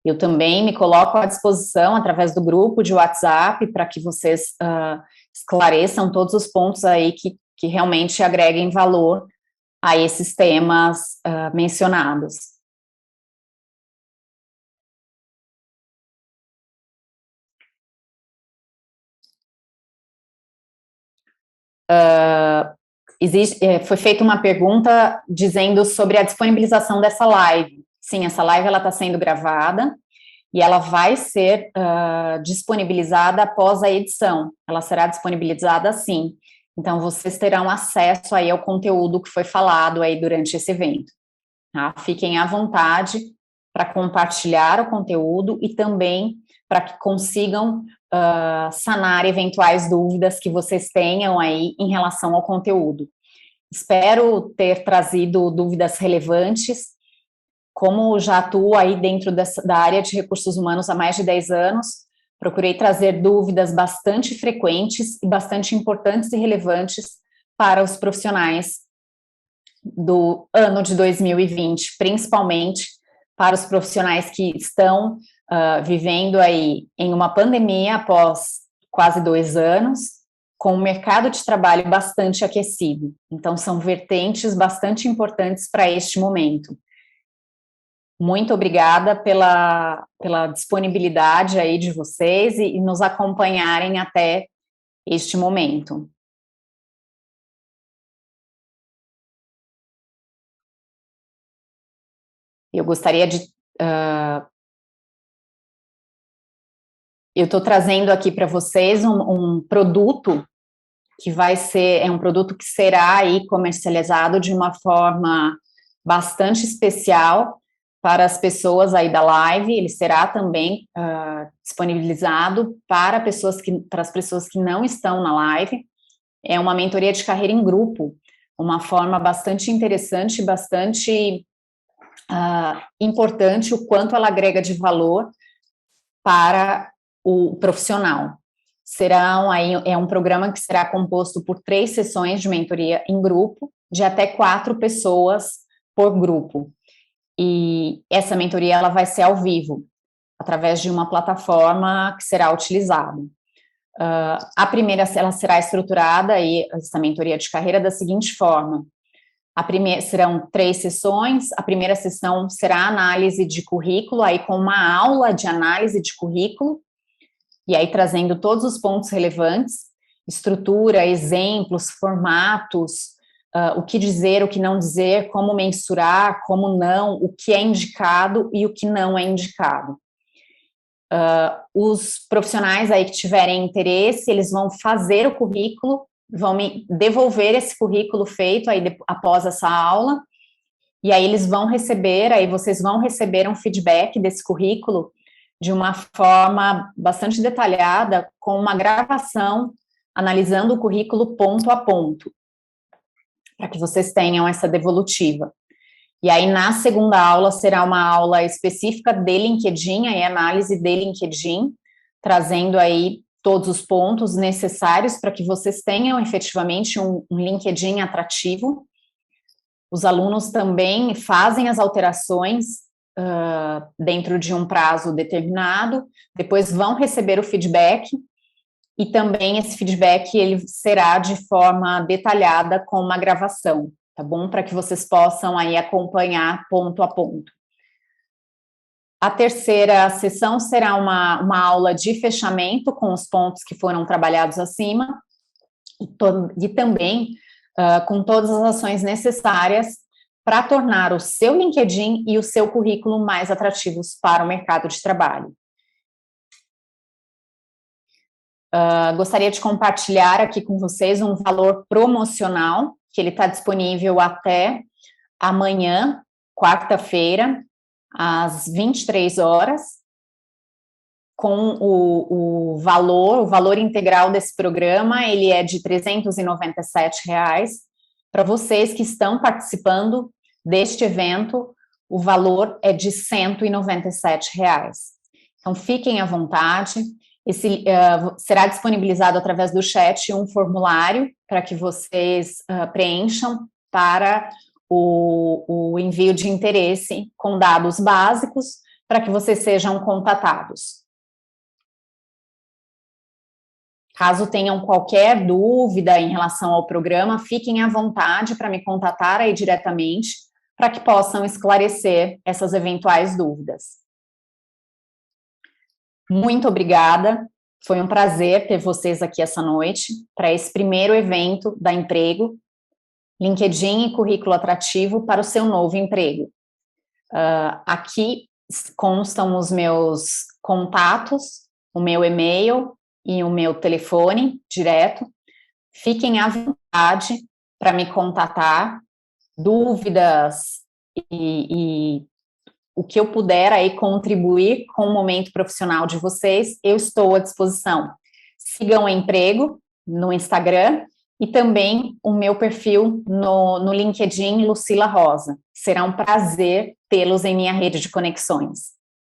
Eu também me coloco à disposição através do grupo de WhatsApp para que vocês esclareçam todos os pontos aí que realmente agreguem valor a esses temas mencionados. Foi feita uma pergunta dizendo sobre a disponibilização dessa live. Sim, essa live ela está sendo gravada e ela vai ser disponibilizada após a edição. Ela será disponibilizada sim. Então, vocês terão acesso aí ao conteúdo que foi falado aí durante esse evento. Tá? Fiquem à vontade para compartilhar o conteúdo e também para que consigam sanar eventuais dúvidas que vocês tenham aí em relação ao conteúdo. Espero ter trazido dúvidas relevantes. Como já atuo aí dentro da área de recursos humanos há mais de 10 anos, procurei trazer dúvidas bastante frequentes e bastante importantes e relevantes para os profissionais do ano de 2020, principalmente para os profissionais que estão vivendo aí em uma pandemia após quase 2 anos, com o mercado de trabalho bastante aquecido. Então, são vertentes bastante importantes para este momento. Muito obrigada pela disponibilidade aí de vocês e nos acompanharem até este momento. Eu gostaria de... eu estou trazendo aqui para vocês um produto que vai ser, um produto que será aí comercializado de uma forma bastante especial para as pessoas aí da live. Ele será também disponibilizado para as pessoas que não estão na live. É uma mentoria de carreira em grupo, uma forma bastante interessante, bastante importante, o quanto ela agrega de valor para o profissional. É um programa que será composto por 3 sessões de mentoria em grupo, de até 4 pessoas por grupo. E essa mentoria ela vai ser ao vivo, através de uma plataforma que será utilizada. A primeira, ela será estruturada, aí, essa mentoria de carreira, da seguinte forma: serão 3 sessões. A primeira sessão será análise de currículo, aí com uma aula de análise de currículo, e aí trazendo todos os pontos relevantes, estrutura, exemplos, formatos, o que dizer, o que não dizer, como mensurar, como não, o que é indicado e o que não é indicado. Os profissionais aí que tiverem interesse, eles vão fazer o currículo, vão me devolver esse currículo feito aí após essa aula, e aí eles vão receber, aí vocês vão receber um feedback desse currículo de uma forma bastante detalhada, com uma gravação, analisando o currículo ponto a ponto, para que vocês tenham essa devolutiva. E aí, na segunda aula, será uma aula específica de LinkedIn, aí análise de LinkedIn, trazendo aí todos os pontos necessários para que vocês tenham efetivamente um LinkedIn atrativo. Os alunos também fazem as alterações dentro de um prazo determinado, depois vão receber o feedback, e também esse feedback ele será de forma detalhada com uma gravação, tá bom? Para que vocês possam aí acompanhar ponto a ponto. A terceira sessão será uma aula de fechamento com os pontos que foram trabalhados acima, e também com todas as ações necessárias para tornar o seu LinkedIn e o seu currículo mais atrativos para o mercado de trabalho. Gostaria de compartilhar aqui com vocês um valor promocional, que ele está disponível até amanhã, quarta-feira, às 23 horas, com o valor integral desse programa, ele é de R$ 397. Para vocês que estão participando deste evento, o valor é de R$ 197. Então, fiquem à vontade. Será disponibilizado através do chat um formulário para que vocês preencham para o envio de interesse com dados básicos para que vocês sejam contatados. Caso tenham qualquer dúvida em relação ao programa, fiquem à vontade para me contatar aí diretamente para que possam esclarecer essas eventuais dúvidas. Muito obrigada, foi um prazer ter vocês aqui essa noite para esse primeiro evento da Emprego, LinkedIn e Currículo Atrativo para o seu novo emprego. Aqui constam os meus contatos, o meu e-mail e o meu telefone direto. Fiquem à vontade para me contatar, dúvidas e o que eu puder aí contribuir com o momento profissional de vocês, eu estou à disposição. Sigam o Emprego no Instagram e também o meu perfil no LinkedIn, Lucila Rosa. Será um prazer tê-los em minha rede de conexões.